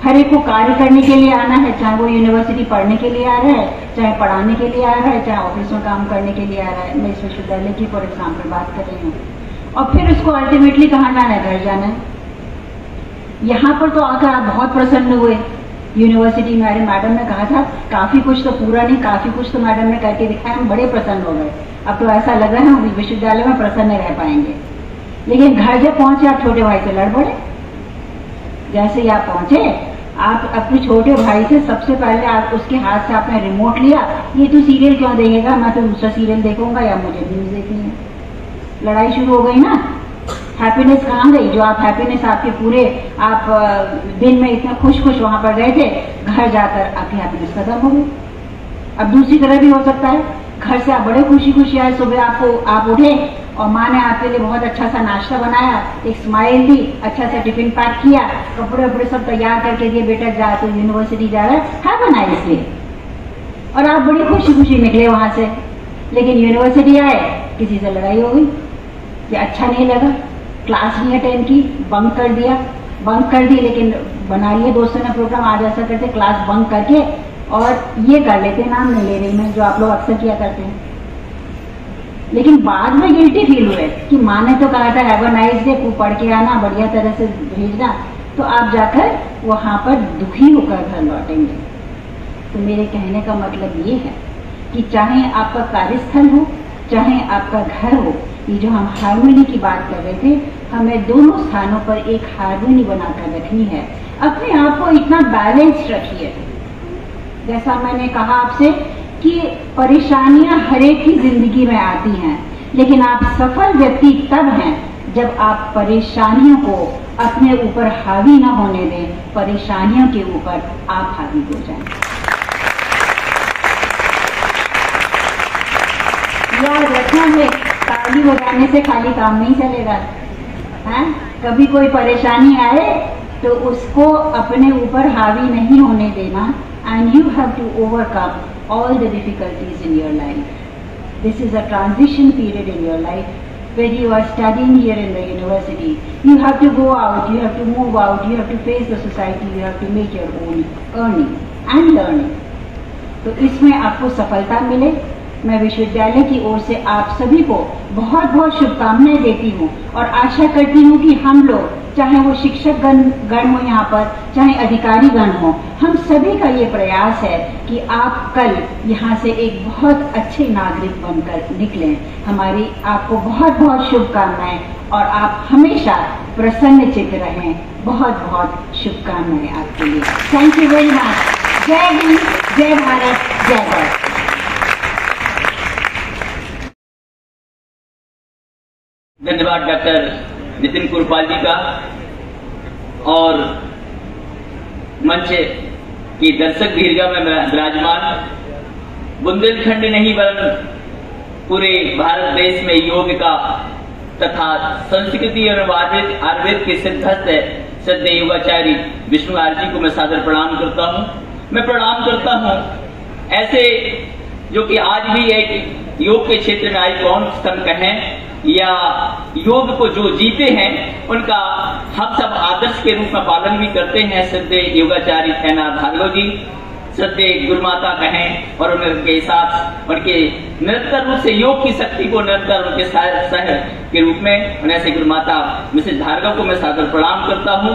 हर एक को कार्य करने के लिए आना है, चाहे वो यूनिवर्सिटी पढ़ने के लिए आ रहा है, चाहे पढ़ाने के लिए आ रहा है, चाहे ऑफिस में काम करने के लिए आ रहा है। मैं इस विश्वविद्यालय की फॉर एग्जाम्पल बात कर रही हूँ। और फिर उसको अल्टीमेटली कहाँ जाना है? घर जाना है। यहाँ पर तो आकर आप बहुत प्रसन्न हुए। यूनिवर्सिटी में अरे मैडम ने कहा था काफी कुछ तो पूरा नहीं, काफी कुछ तो मैडम ने करके दिखाया, हम बड़े प्रसन्न हो गए। अब तो ऐसा लग रहा है हम विश्वविद्यालय में प्रसन्न रह पाएंगे। लेकिन घर जब पहुंचे आप छोटे भाई से लड़ पड़े। जैसे ही आप पहुंचे, आप अपने छोटे भाई से सबसे पहले आप उसके हाथ से आपने रिमोट लिया, ये तू सीरियल क्यों देखेगा, मैं तो दूसरा सीरियल देखूंगा या मुझे न्यूज देखनी है। लड़ाई शुरू हो गई ना। हैप्पीनेस कहाँ गई? जो आप हैप्पीनेस आपके पूरे आप दिन में इतना खुश खुश वहां पर गए थे, घर जाकर आपकी हैप्पीनेस खत्म हो गई। अब दूसरी तरह भी हो सकता है, घर से आप बड़े खुशी खुशी आए, सुबह आप उठे और माँ ने आपके लिए बहुत अच्छा सा नाश्ता बनाया, एक स्माइल दी, अच्छा सा टिफिन पैक किया, कपड़े वपड़े सब तैयार करके दिए, बेटा जा तो यूनिवर्सिटी जा रहा है, हैव अ नाइस डे। और आप बड़ी खुशी खुशी निकले वहां से। लेकिन यूनिवर्सिटी आए, किसी से लड़ाई हो गई, ये अच्छा नहीं लगा, क्लास नहीं अटेंड की, बंक कर दी, लेकिन बना लिए दोस्तों ने प्रोग्राम, आज ऐसा करते क्लास बंक करके और ये कर लेते, नाम नहीं ले रही मैं, जो आप लोग अक्सर किया करते हैं। लेकिन बाद में गिल्टी फील हुए कि माँ ने तो कहा था हैव अ नाइस डे, तू पढ़ के आना, बढ़िया तरह से भेजना, तो आप जाकर वहां पर दुखी होकर घर लौटेंगे। तो मेरे कहने का मतलब ये है कि चाहे आपका कार्यस्थल हो, चाहे आपका घर हो, ये जो हम हार्मनी की बात कर रहे थे, हमें दोनों स्थानों पर एक हार्मनी बनाकर रखनी है। अपने आप को इतना बैलेंस्ड रखिए। जैसा मैंने कहा आपसे कि परेशानियां हर एक की जिंदगी में आती हैं, लेकिन आप सफल व्यक्ति तब हैं जब आप परेशानियों को अपने ऊपर हावी न होने दें, परेशानियों के ऊपर आप हावी हो जाएं। याद रखना है, ताली बजाने से खाली काम नहीं चलेगा है? कभी कोई परेशानी आए तो उसको अपने ऊपर हावी नहीं होने देना, and you have to overcome all the difficulties in your life. This is a transition period in your life where you are studying here in the university. You have to go out, you have to move out, you have to face the society, you have to make your own earning and learning. तो इसमें आपको सफलता मिले। मैं विश्वविद्यालय की ओर से आप सभी को बहुत बहुत शुभकामनाएं देती हूँ और आशा करती हूँ कि हम लोग, चाहे वो शिक्षक गण हो यहाँ पर, चाहे अधिकारी गण हो, हम सभी का ये प्रयास है कि आप कल यहाँ से एक बहुत अच्छे नागरिक बनकर निकलें। हमारी आपको बहुत बहुत शुभकामनाएं और आप हमेशा प्रसन्न चित्त रहें। बहुत बहुत शुभकामनाएं आपके लिए। Thank you very much. जय हिंद, जय भारत, जय भारत। धन्यवाद डॉक्टर नितिन कुरपाल जी का। और मंच की दर्शक दीर्घा में विराजमान बुंदेलखंड नहीं वरन पूरे भारत देश में योग का तथा संस्कृति और आयुर्वेद के सिद्धस्त श्रद्धेय योगाचार्य विष्णु आर्य जी को मैं सादर प्रणाम करता हूँ। मैं प्रणाम करता हूँ ऐसे जो कि आज भी एक योग के क्षेत्र में आइकॉन स्तंभ हैं या योग को जो जीते हैं उनका हम सब आदर्श के रूप में पालन भी करते हैं। श्रद्धेय योगाचार्य एन.आर. भार्गव जी, श्रद्धेय गुरुमाता कहें और उनके साथ उनके निरंतर रूप से योग की शक्ति को निरंतर उनके सह के रूप में उन्हें ऐसे गुरुमाता मिसेस भार्गव को मैं सादर प्रणाम करता हूँ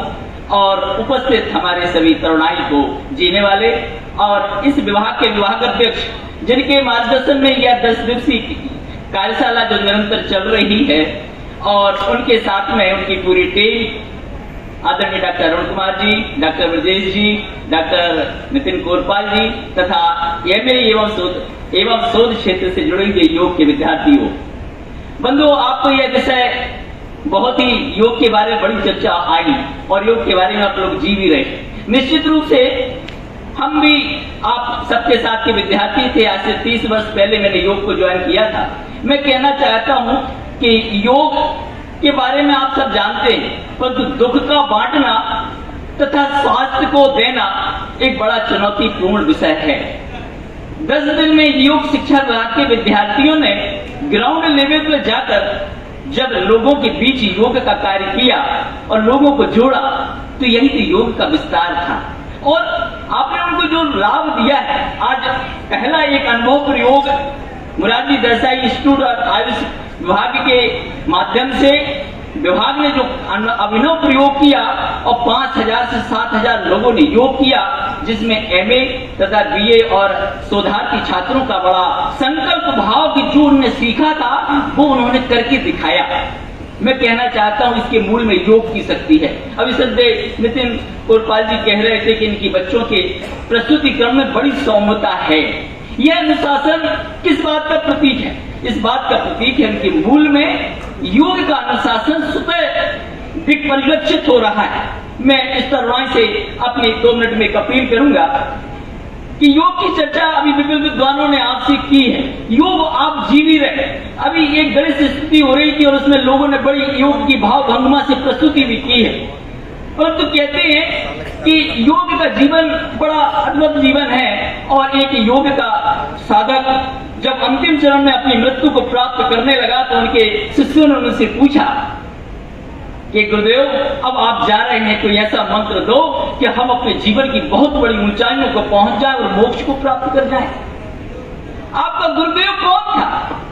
और उपस्थित हमारे सभी तरुणाई को जीने वाले और इस विभाग के विभाग अध्यक्ष जिनके मार्गदर्शन में यह 10 दिवसीय कार्यशाला जो निरंतर चल रही है और उनके साथ में उनकी पूरी टीम आदरणीय डॉक्टर अरुण कुमार जी, डॉक्टर ब्रजेश जी, डॉक्टर नितिन कोरपाल जी तथा एमए एवं शोध क्षेत्र से जुड़े हुए योग के विद्यार्थियों। बंधुओं, आपको यह विषय बहुत ही योग के बारे में बड़ी चर्चा आई और योग के बारे में आप लोग जी भी रहे। निश्चित रूप से हम भी आप सबके साथ के विद्यार्थी थे। आज से 30 वर्ष पहले मैंने योग को ज्वाइन किया था। मैं कहना चाहता हूं कि योग के बारे में आप सब जानते हैं, परंतु दुख का बांटना तथा स्वास्थ्य को देना एक बड़ा चुनौतीपूर्ण विषय है। 10 दिन में योग शिक्षा विभाग के विद्यार्थियों ने ग्राउंड लेवल पर जाकर जब लोगों के बीच योग का कार्य किया और लोगों को जोड़ा तो यही तो योग का विस्तार था और आपने उनको जो लाभ दिया है। आज पहला एक अनुभव प्रयोग मुरारजी देसाई इंस्टीट्यूट और आयुष विभाग के माध्यम से विभाग ने जो अभिनव प्रयोग किया और 5000 से 7000 लोगों ने योग किया, जिसमें एमए तथा बीए और शोधार्थी छात्रों का बड़ा संकल्प भाव की जो उन्होंने सीखा था वो उन्होंने करके दिखाया। मैं कहना चाहता हूं इसके मूल में योग की शक्ति है। अभी सदैव नितिन कोरपाल जी कह रहे थे कि इनकी बच्चों के प्रस्तुतिक्रम में बड़ी सौम्यता है। यह अनुशासन किस बात का प्रतीक है? इस बात का प्रतीक है उनके मूल में योग का अनुशासन स्वतः परिलक्षित हो रहा है। मैं इस तरह से अपने 2 मिनट में एक अपील करूंगा कि योग की चर्चा अभी विभिन्न विद्वानों ने आपसे की है। योग आप जी भी रहे। अभी एक गणेश स्तुति हो रही थी और उसमें लोगों ने बड़ी योग की भाव भंगिमा से प्रस्तुति भी की है, परंतु कहते हैं कि योग का जीवन बड़ा अद्भुत जीवन है और एक योग का साधक जब अंतिम चरण में अपनी मृत्यु को प्राप्त करने लगा तो उनके शिष्यों ने उनसे पूछा कि गुरुदेव, अब आप जा रहे हैं, कोई ऐसा मंत्र दो कि हम अपने जीवन की बहुत बड़ी ऊंचाइयों को पहुंच जाए और मोक्ष को प्राप्त कर जाए। आपका गुरुदेव कौन था?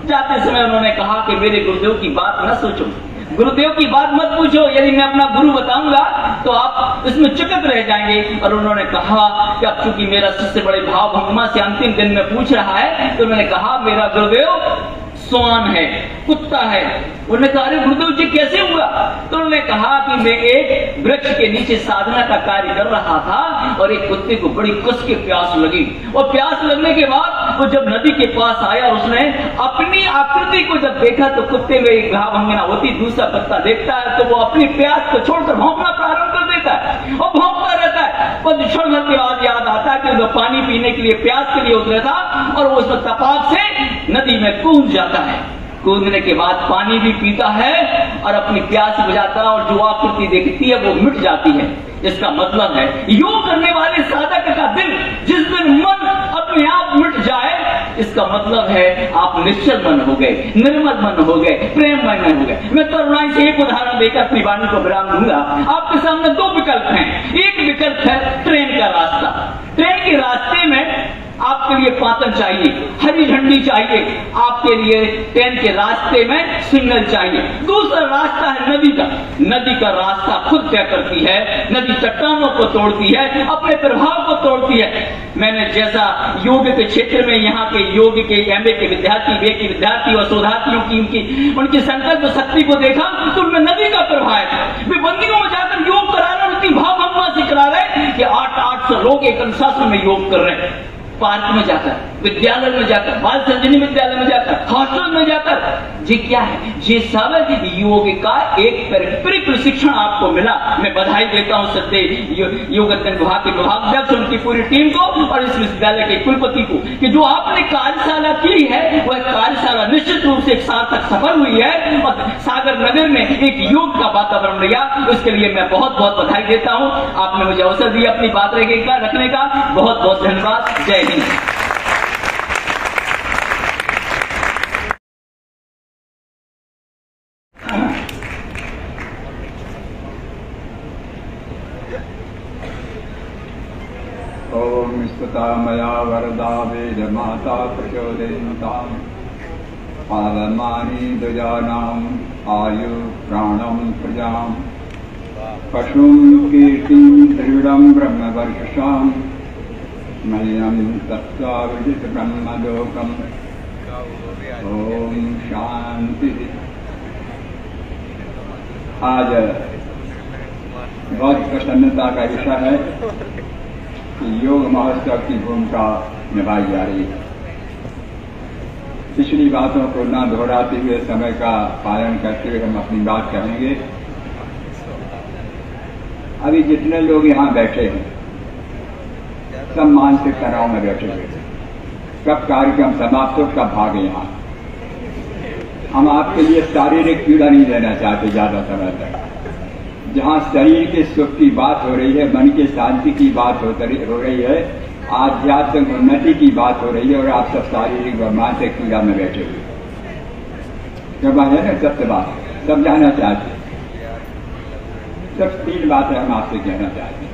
जाते समय उन्होंने कहा कि मेरे गुरुदेव की बात न सोचो, गुरुदेव की बात मत पूछो, यदि मैं अपना गुरु बताऊंगा तो आप इसमें चिपक रह जाएंगे। और उन्होंने कहा कि अब चूंकि मेरा शिष्य बड़े भाव भंगिमा से अंतिम दिन में पूछ रहा है तो उन्होंने कहा मेरा गुरुदेव स्वान है, कुत्ता है। उन्होंने कहा अरे गुरुदेव जी कैसे हुआ? तो उन्होंने कहा कि मैं एक वृक्ष के नीचे साधना का कार्य कर रहा था और एक कुत्ते को बड़ी कस के प्यास लगी और प्यास लगने के बाद वो जब नदी के पास आया और उसने अपनी आकृति को जब देखा तो कुत्ते में एक घाव भंगना होती, दूसरा कुत्ता देखता है तो वो अपनी प्यास को छोड़कर भौंकना प्रारंभ कर देता है और भौंकता रहता है। पर क्षण भर के बाद याद आता है कि वो पानी पीने के लिए प्यास के लिए उतरा था और वो उस तपाक से नदी में कूद जाता है। कूदने के बाद पानी भी पीता है और अपनी प्यास बुझाता है और जो आकृति देखती है वो मिट जाती है। इसका मतलब है योग करने वाले साधक का दिल जिस दिन मन अपने आप मिट जाए, इसका मतलब है आप निश्चल मन हो गए, निर्मल मन हो गए, प्रेममय मन हो गए। मैं तरुणाई से एक उदाहरण देकर अपनी वाणी को विराम दूंगा। आपके सामने 2 विकल्प हैं। एक विकल्प है ट्रेन का रास्ता। ट्रेन के रास्ते में आपके लिए पातन चाहिए, हरी झंडी चाहिए, आपके लिए ट्रेन के रास्ते में सिग्नल चाहिए। दूसरा रास्ता है नदी का। नदी का रास्ता खुद तय करती है। नदी चट्टानों को तोड़ती है, अपने प्रभाव को तोड़ती है। मैंने जैसा योग के क्षेत्र में यहाँ के योग के एमए के विद्यार्थी, बी के विद्यार्थी और शोधार्थियों की उनकी संकल्प शक्ति को देखा तो उनमें नदी का प्रभाव है। वे बंदियों में जाकर योग करा रहे, उनकी भाव भंगिमा से करा रहे कि 800 लोग एक अनुशासन में योग कर रहे हैं। पार्क में जाकर, विद्यालय में जाकर, बाल संजीवनी विद्यालय में जाकर, हॉस्टल में जाकर, ये क्या है? ये सब योग का एक पारंपरिक प्रशिक्षण आपको मिला। मैं बधाई देता हूं सदैव योग अध्ययन विभाग के विभागाध्यक्ष, उनकी पूरी टीम को और इस विश्वविद्यालय के कुलपति को कि जो आपने कार्यशाला की है वह कार्यशाला निश्चित रूप से एक सार्थक सफल हुई है और सागर नगर में एक योग का वातावरण लिया। इसके लिए मैं बहुत बहुत बधाई देता हूं। आपने मुझे अवसर दिया अपनी बात रखने का, बहुत बहुत धन्यवाद। जय हिंद। और ओम स्तुता मया वरदा वेद माता प्रचोदयन्ताम् पावमानि दुजानाम् आयु प्राणं प्रजाम् पशुं कीर्तिं दृढं ब्रह्मवर्चसाम् मह्यं तत्त्वा विदित ब्रह्मलोकम् ओम शांति। आज बहुत प्रसन्नता का विषय है कि योग महोत्सव की भूमिका निभाई जा रही है। पिछली बातों को न दोहराते हुए समय का पालन करते हुए हम अपनी बात करेंगे। अभी जितने लोग यहाँ बैठे हैं सब मानसिक तनाव में बैठे हुए हैं। कब कार्यक्रम समाप्त हो, कब भागे यहाँ। हम आपके लिए शारीरिक पीड़ा नहीं देना चाहते ज्यादा समय तक। जहाँ शरीर के सुख की बात हो रही है, मन के शांति की बात हो रही है, आध्यात्मिक उन्नति की बात हो रही है, और आप सब शारीरिक व मानसिक पीड़ा में बैठे हुए। जब है ना सत्य बात, सब जानना चाहते। सब 3 बातें हम आपसे कहना चाहते हैं।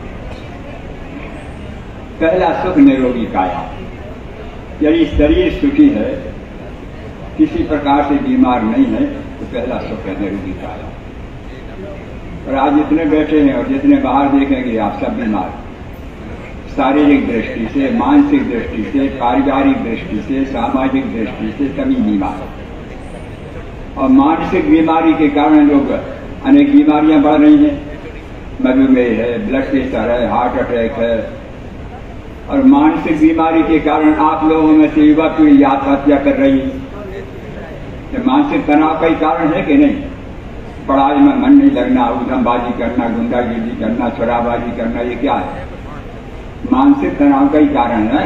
पहला, सुख निरोगी काया। यदि शरीर सुखी है, किसी प्रकार से बीमार नहीं है, तो पहला सुख है निरोगी काया। और आज जितने बैठे हैं और जितने बाहर देखेंगे आप सब बीमार, शारीरिक दृष्टि से, मानसिक दृष्टि से, पारिवारिक दृष्टि से, सामाजिक दृष्टि से सभी बीमार। और मानसिक बीमारी के कारण लोग अनेक बीमारियां बढ़ रही हैं। मधुमेह है, ब्लड प्रेशर है, हार्ट अटैक है। और मानसिक बीमारी के कारण आप लोगों में से युवा पीढ़ी आत्महत्या कर रही है। तो मानसिक तनाव का ही कारण है कि नहीं? पढ़ाई में मन नहीं लगना, उधमबाजी करना, गुंडागिरी करना, शराबाजी करना, ये क्या है? मानसिक तनाव का ही कारण है।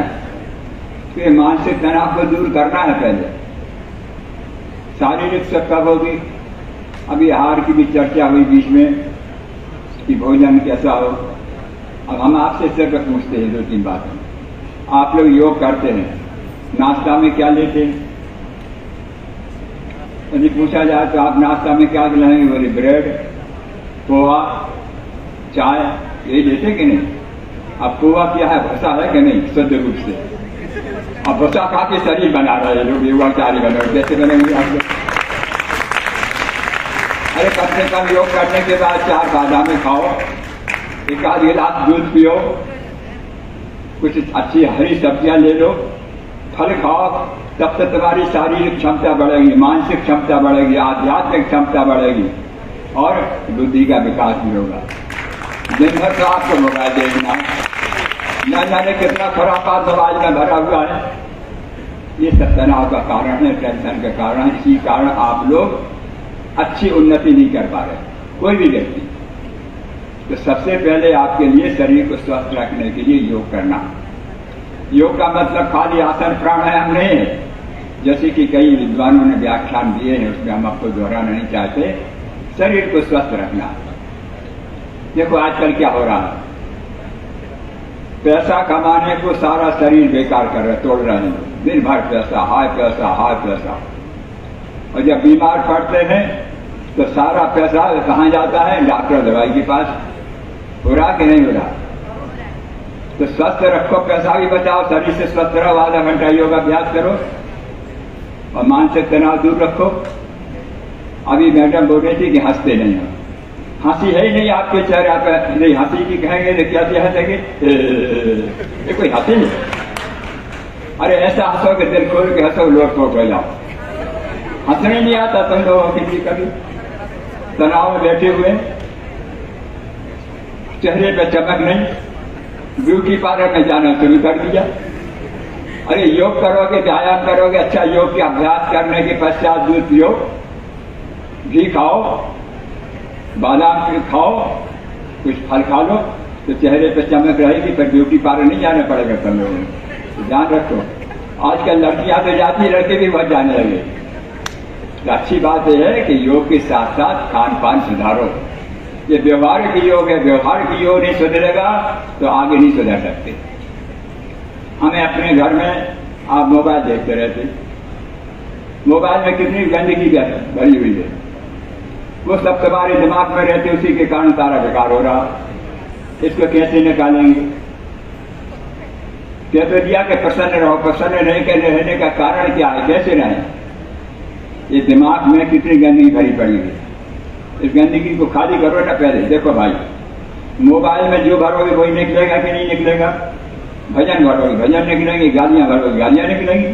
तो ये मानसिक तनाव को दूर करना है पहले। शारीरिक सुख कब होगी? अभी आहार की भी चर्चा हुई बीच में कि भोजन कैसा हो। अब हम आपसे सिर्फ पूछते हैं 2-3 बातें। आप लोग योग करते हैं, नाश्ता में क्या लेते हैं? यदि पूछा जाए तो आप नाश्ता में क्या खिलाएंगे? बोले ब्रेड, पोहा, चाय, ये लेते कि नहीं? अब पोहा क्या है? भसा है कि नहीं? शुद्ध रूप से। अब भसा खा के शरीर बना रहे हैं लोग, योगाचारी बने। कैसे बनेंगे आप लोग? अरे कम से कम योग करने के बाद 4 बादामें खाओ, 1 गिलास दूध पियो, कुछ अच्छी हरी सब्जियां ले लो, फल खाओ। तब से तुम्हारी शारीरिक क्षमता बढ़ेगी, मानसिक क्षमता बढ़ेगी, आध्यात्मिक क्षमता बढ़ेगी और बुद्धि का विकास भी होगा। दिन भर तो आपको मोबाइल देखना, न जाने कितना खुरापात मोबाइल में भरा हुआ है। ये सब तनाव का कारण है, टेंशन का कारण। इसी कारण आप लोग अच्छी उन्नति नहीं कर पा रहे, कोई भी व्यक्ति। तो सबसे पहले आपके लिए शरीर को स्वस्थ रखने के लिए योग करना। योग का मतलब खाली आसन प्राणायाम नहीं है, जैसे कि कई विद्वानों ने व्याख्यान दिए हैं, उसमें हम आपको दोहराना नहीं चाहते। शरीर को स्वस्थ रखना। देखो आजकल क्या हो रहा है, पैसा कमाने को सारा शरीर बेकार कर रहे, तोड़ रहे हैं। दिन भर पैसा, हाय पैसा, हाय पैसा। और जब बीमार पड़ते हैं तो सारा पैसा कहाँ जाता है? डॉक्टर दवाई के पास। हो रहा कि नहीं हो रहा? तो स्वस्थ रखो, पैसा भी बचाओ, शरीर से स्वस्थ रहो। आधा घंटा योग अभ्यास करो और मानसिक तनाव दूर रखो। अभी मैडम बोल रही थी कि हंसते नहीं हो, हंसी है ही नहीं आपके चेहरे पे। नहीं हंसी की कहेंगे तो क्या हंसेंगे? ये कोई हंसी नहीं। अरे ऐसा हंसो कि दिल खोल के हंसो, लोट पोट हो जाओ। हंसने नहीं आता तुम लोगों किसी कभी? तनाव में बैठे हुए, चेहरे पे चमक नहीं, ब्यूटी पार्लर में जाना शुरू कर दिया। अरे योग करोगे, व्यायाम करोगे, अच्छा योग का अभ्यास करने के पश्चात दूध पियो, घी खाओ, बादाम खाओ, कुछ फल खा लो, तो चेहरे पे चमक रहेगी। फिर ब्यूटी पार्लर नहीं जाना पड़ेगा तुम लोगों को। ध्यान रखो, आजकल लड़कियां तो जाती, लड़के भी बहुत जाने लगे। तो अच्छी बात यह है कि योग के साथ साथ खान पान सुधारो। ये व्यवहार की योग है, व्यवहार की योग नहीं सुधरेगा तो आगे नहीं सुधर सकते। हमें अपने घर में आप मोबाइल देखते रहते, मोबाइल में कितनी गंदगी भरी हुई है, वो सब तुम्हारे दिमाग में रहते, उसी के कारण सारा बेकार हो रहा। इसको कैसे निकालेंगे? कह तो दिया कि प्रसन्न रहो, प्रसन्न नहीं कर रहने का कारण क्या है, कैसे रहें? ये दिमाग में कितनी गंदगी भरी पड़ी है, इस गंदगी को खाली करो ना पहले। देखो भाई, मोबाइल में जो भरोगे वही निकलेगा कि नहीं निकलेगा? भजन भरोगे भजन निकलेंगे, गालियां भरोगे गालियां निकलेंगी।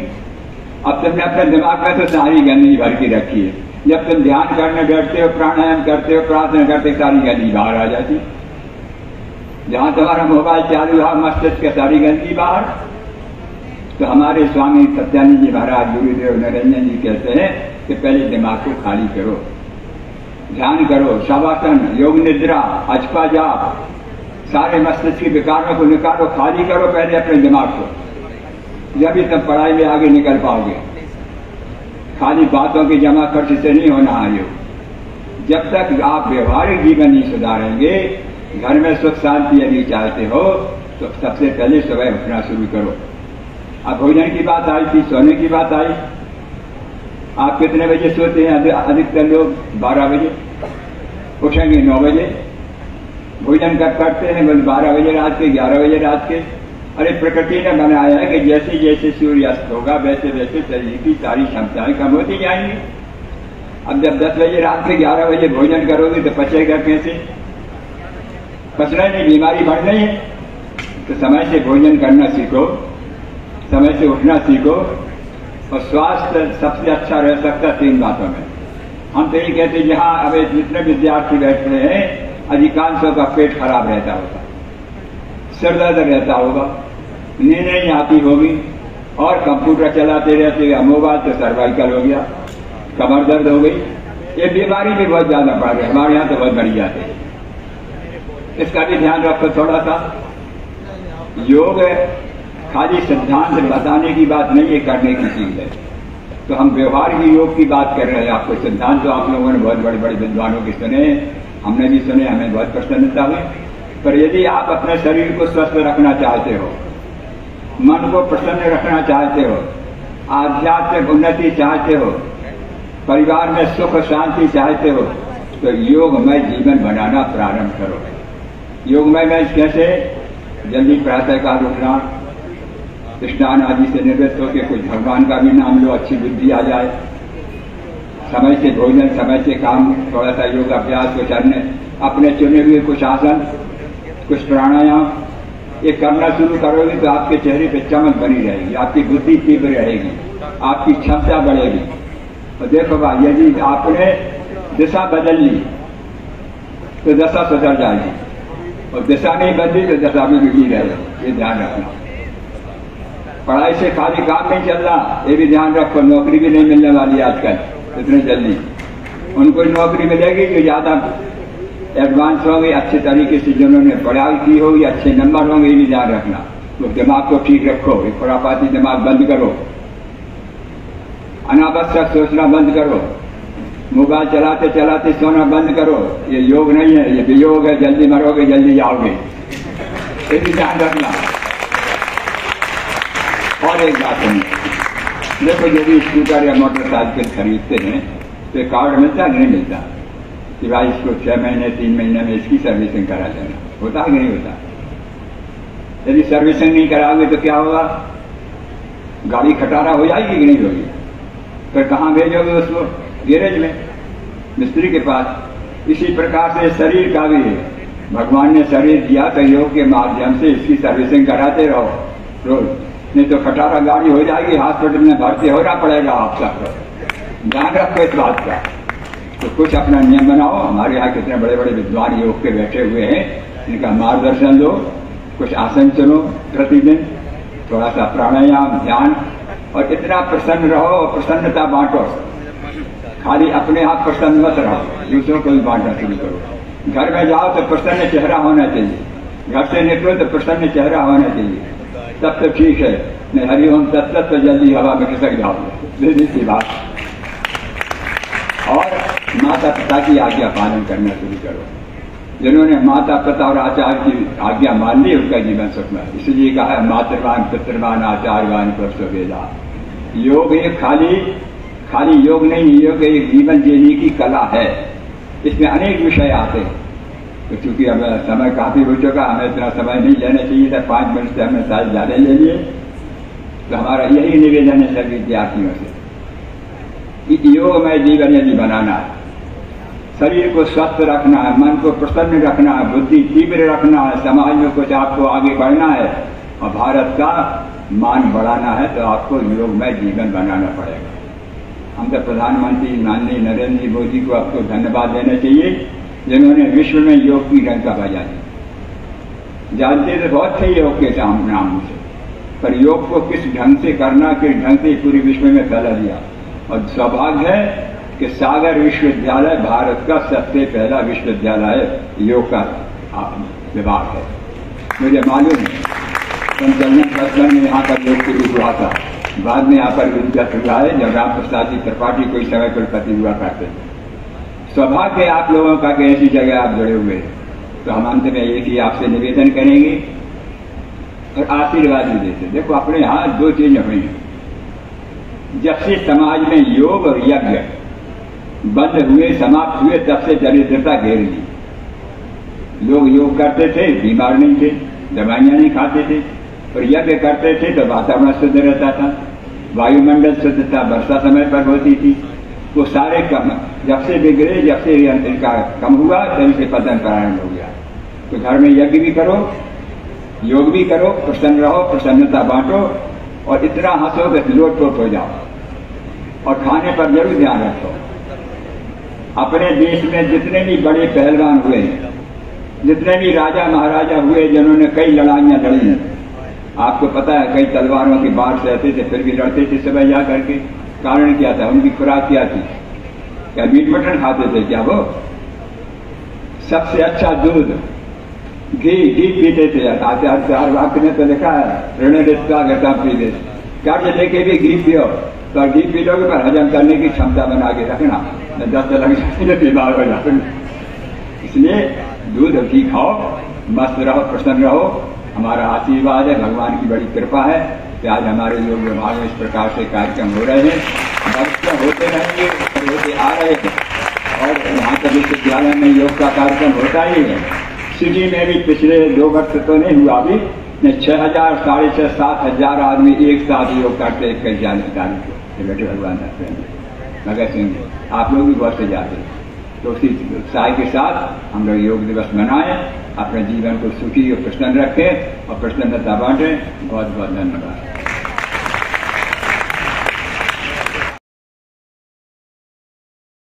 अब तुमने अपने दिमाग में तो सारी गंदगी भर के रखी है। जब तुम ध्यान करने बैठते हो, प्राणायाम करते हो, प्रार्थना करते, सारी गंदगी बाहर आ जाती। जहां तुम्हारा मोबाइल चालू हुआ, मस्तिष्क की सारी गंदगी बाहर। तो हमारे स्वामी सत्यानंद जी महाराज, गुरुदेव निरंजन जी कहते हैं कि पहले दिमाग को खाली करो, ध्यान करो, शवासन, योग निद्रा, अजपा जाप, सारे मस्तिष्क के विकारों को निकालो, खाली करो पहले अपने दिमाग को, जब भी तुम पढ़ाई में आगे निकल पाओगे। खाली बातों के जमा खर्च से नहीं होना है। जब तक आप व्यवहारिक जीवन नहीं सुधारेंगे, घर में सुख शांति यदि चाहते हो तो सबसे पहले सुबह उठना शुरू करो। अब भोजन की बात आई थी, सोने की बात आई। आप कितने बजे सोते हैं? अधिकतर लोग 12 बजे, उठेंगे 9 बजे, भोजन कब करते हैं? 12 बजे रात के, 11 बजे रात के। अरे प्रकृति ने बनाया है कि जैसे जैसे सूर्यास्त होगा वैसे वैसे शरीर की सारी क्षमताएं कम होती जाएंगी। अब जब 10 बजे रात के 11 बजे भोजन करोगे तो पचेगा कैसे? पचना नहीं, बीमारी बढ़ रही है। तो समय से भोजन करना सीखो, समय से उठना सीखो, और स्वास्थ्य सबसे अच्छा रह सकता 3 बातों में। हम तो ये कहते जहां अब जितने विद्यार्थी बैठते हैं अधिकांशों का पेट खराब रहता होगा, सिर दर्द रहता होगा, नींद नहीं आती होगी, और कंप्यूटर चलाते रहते हैं, मोबाइल तो सर्वाइकल हो गया, कमर दर्द हो गई। ये बीमारी भी बहुत ज्यादा बढ़ रही है, हमारे यहाँ तो बहुत बढ़ी जाती है। इसका भी ध्यान रखो थोड़ा सा। योग खाली सिद्धांत बताने की बात नहीं है, करने की चीज है। तो हम व्यवहार की योग की बात कर रहे हैं। आपको सिद्धांत तो आप लोगों ने बहुत बड़े बड़े विद्वानों के सुने, हमने भी सुने, हमें बहुत प्रसन्नता हुई। पर यदि आप अपने शरीर को स्वस्थ रखना चाहते हो, मन को प्रसन्न रखना चाहते हो, आध्यात्मिक उन्नति चाहते हो, परिवार में सुख शांति चाहते हो, तो योगमय जीवन बनाना प्रारंभ करो। योगमय में कैसे? जल्दी प्रातःकाल उठना, स्नान आदि से निवृत्त होकर कुछ भगवान का भी नाम लो, अच्छी बुद्धि आ जाए, समय से भोजन, समय से काम, थोड़ा सा योग अभ्यास को करने, अपने चुने हुए कुछ आसन, कुछ प्राणायाम, ये करना शुरू करोगे तो आपके चेहरे पे चमक बनी रहेगी, आपकी बुद्धि तीव्र रहेगी, आपकी क्षमता बढ़ेगी। और देखो भाई, यदि आपने दिशा बदल ली तो दशा सुधर जाएगी, और दिशा नहीं बदली तो दशा में बिगड़ी रहेगी। ये ध्यान रखना। पढ़ाई से खाली काम नहीं चल रहा, ये भी ध्यान रखो। नौकरी भी नहीं मिलने वाली आजकल इतने जल्दी। उनको नौकरी मिलेगी जो ज्यादा एडवांस होंगे, अच्छे तरीके से जिन्होंने पढ़ाई की होगी, अच्छे नंबर होंगे, ये भी ध्यान रखना। तो दिमाग को ठीक रखो, खुरापाती दिमाग बंद करो, अनावश्यक सोचना बंद करो, मोबाइल चलाते चलाते सोना बंद करो। ये योग नहीं है, ये वियोग है। जल्दी मरोगे, जल्दी जाओगे, ये भी ध्यान रखना। और एक बात है, देखो यदि स्कूटर या मोटरसाइकिल खरीदते हैं तो कार्ड मिलता है नहीं मिलता कि भाई इसको 6 महीने 3 महीने में इसकी सर्विसिंग करा देना, होता है कि नहीं होता? यदि सर्विसिंग नहीं कराओगे तो क्या होगा? गाड़ी खटारा हो जाएगी कि नहीं होगी? फिर कहाँ भेजोगे उसको? गैरेज में, मिस्त्री के पास। इसी प्रकार से शरीर का भी भगवान ने शरीर दिया तो योग के माध्यम से इसकी सर्विसिंग कराते रहो रोज, नहीं तो खटारा गाड़ी हो जाएगी, हॉस्पिटल में भर्ती होना पड़ेगा आप सबको। ध्यान रखो इस बात का। तो कुछ अपना नियम बनाओ। हमारे यहाँ कितने बड़े बड़े विद्वान योग के बैठे हुए हैं, इनका मार्गदर्शन लो, कुछ आसन चलो प्रतिदिन, थोड़ा सा प्राणायाम, ध्यान, और इतना प्रसन्न रहो, प्रसन्नता बांटो। खाली अपने आप प्रसन्न मत रहो, दूसरों को भी बांटना शुरू करो। घर में जाओ तो प्रसन्न चेहरा होना चाहिए, घर से निकलो तो प्रसन्न चेहरा होना चाहिए, तब तो ठीक है। नहीं हरिओम तत्त तो जल्दी हवा में खिसक जाओगे, सीधी सी बात। और माता पिता की आज्ञा पालन करना शुरू करो। जिन्होंने माता पिता और आचार्य की आज्ञा मान ली उनका जीवन सुखमय। इसलिए कहा है मातृवान पितृवान आचार्यवान परसो वेदा। योग एक खाली योग नहीं, योग एक जीवन जीने की कला है। इसमें अनेक विषय आते हैं। तो चूंकि अब समय काफी हो चुका, हमें इतना समय नहीं लेना चाहिए था, 5 मिनट से हमने शायद ज्यादा ले लिए। तो हमारा यही निवेदन है सभी विद्यार्थियों से कि योगमय जीवन यदि बनाना है, शरीर को स्वस्थ रखना है, मन को प्रसन्न रखना है, बुद्धि तीव्र रखना है, समाज में कुछ आपको आगे बढ़ना है और भारत का मान बढ़ाना है, तो आपको योगमय जीवन बनाना पड़ेगा। हम तो प्रधानमंत्री माननीय नरेंद्र मोदी को आपको धन्यवाद देना चाहिए, जिन्होंने विश्व में योग की डंका बजा दी। जानते तो बहुत थे योग के नाम से, पर योग को किस ढंग से करना, किस ढंग से पूरे विश्व में फैला दिया। और सौभाग्य है कि सागर विश्वविद्यालय भारत का सबसे पहला विश्वविद्यालय योग का विभाग है। मुझे मालूम है संचलन प्रसन्न में यहाँ पर योग शुरू हुआ था, बाद में यहाँ पर विद्यात हुआ है जब राम प्रसाद जी त्रिपाठी कोई समय कुलपति हुआ करते थे। सौभाग्य आप लोगों का कि ऐसी जगह आप जुड़े हुए हैं। तो हम अंत में एक ही आपसे निवेदन करेंगे और आशीर्वाद भी देते। देखो अपने यहाँ 2 चीजें हुई हैं। जब से समाज में योग और यज्ञ बंद हुए, समाप्त हुए, तब से दरिद्रता घेर ली। लोग योग करते थे, बीमार नहीं थे, दवाइयां नहीं खाते थे, और यज्ञ करते थे तो वातावरण शुद्ध रहता था, वायुमंडल शुद्ध था, वर्षा समय पर होती थी। वो सारे कम जब से बिगड़े, जब से इनका कम हुआ, तभी से पतन प्रारंभ हो गया। तो घर में यज्ञ भी करो, योग भी करो, प्रसन्न रहो, प्रसन्नता बांटो और इतना हंसो कि लोटपोट हो जाओ। और खाने पर जरूर ध्यान रखो। अपने देश में जितने भी बड़े पहलवान हुए, जितने भी राजा महाराजा हुए जिन्होंने कई लड़ाइयां लड़ी, आपको पता है कई तलवारों की बाढ़ से आते थे, फिर भी लड़ते थे सुबह जा करके। कारण क्या था? उनकी खुराक क्या थी? क्या मीट मटन खाते थे क्या? वो सबसे अच्छा दूध, घी पीते थे। आचार्य वाक्य में तो लिखा है ऋण रिश्ता घटा पीते, कर्ज लेके भी घी पियो, तो घी पी लोगे पर हजम करने की क्षमता बना के रखना, न 10 लग जाते बीमार हो जाते। इसलिए दूध और घी खाओ, मस्त रहो, प्रसन्न रहो। हमारा आशीर्वाद है, भगवान की बड़ी कृपा है कि आज हमारे योग विभाग में इस प्रकार से कार्यक्रम हो रहे हैं। वर्ष होते रहेंगे, होते आ रहे हैं, और यहाँ का विश्वविद्यालय में योग का कार्यक्रम होता ही है। सिटी में भी पिछले 2 वर्ष तो नहीं हुआ, अभी 6,000, 6,500, 7,000 आदमी एक साथ योग करते हैं। कई जानकारी को बेटे भगवान भगत सिंह आप लोग भी बहुत से जाते हैं। तो उसी उत्साह के साथ हम लोग योग दिवस मनाएं, अपने जीवन को सुखी और प्रसन्न रखें और प्रसन्नता बांटें। बहुत बहुत धन्यवाद।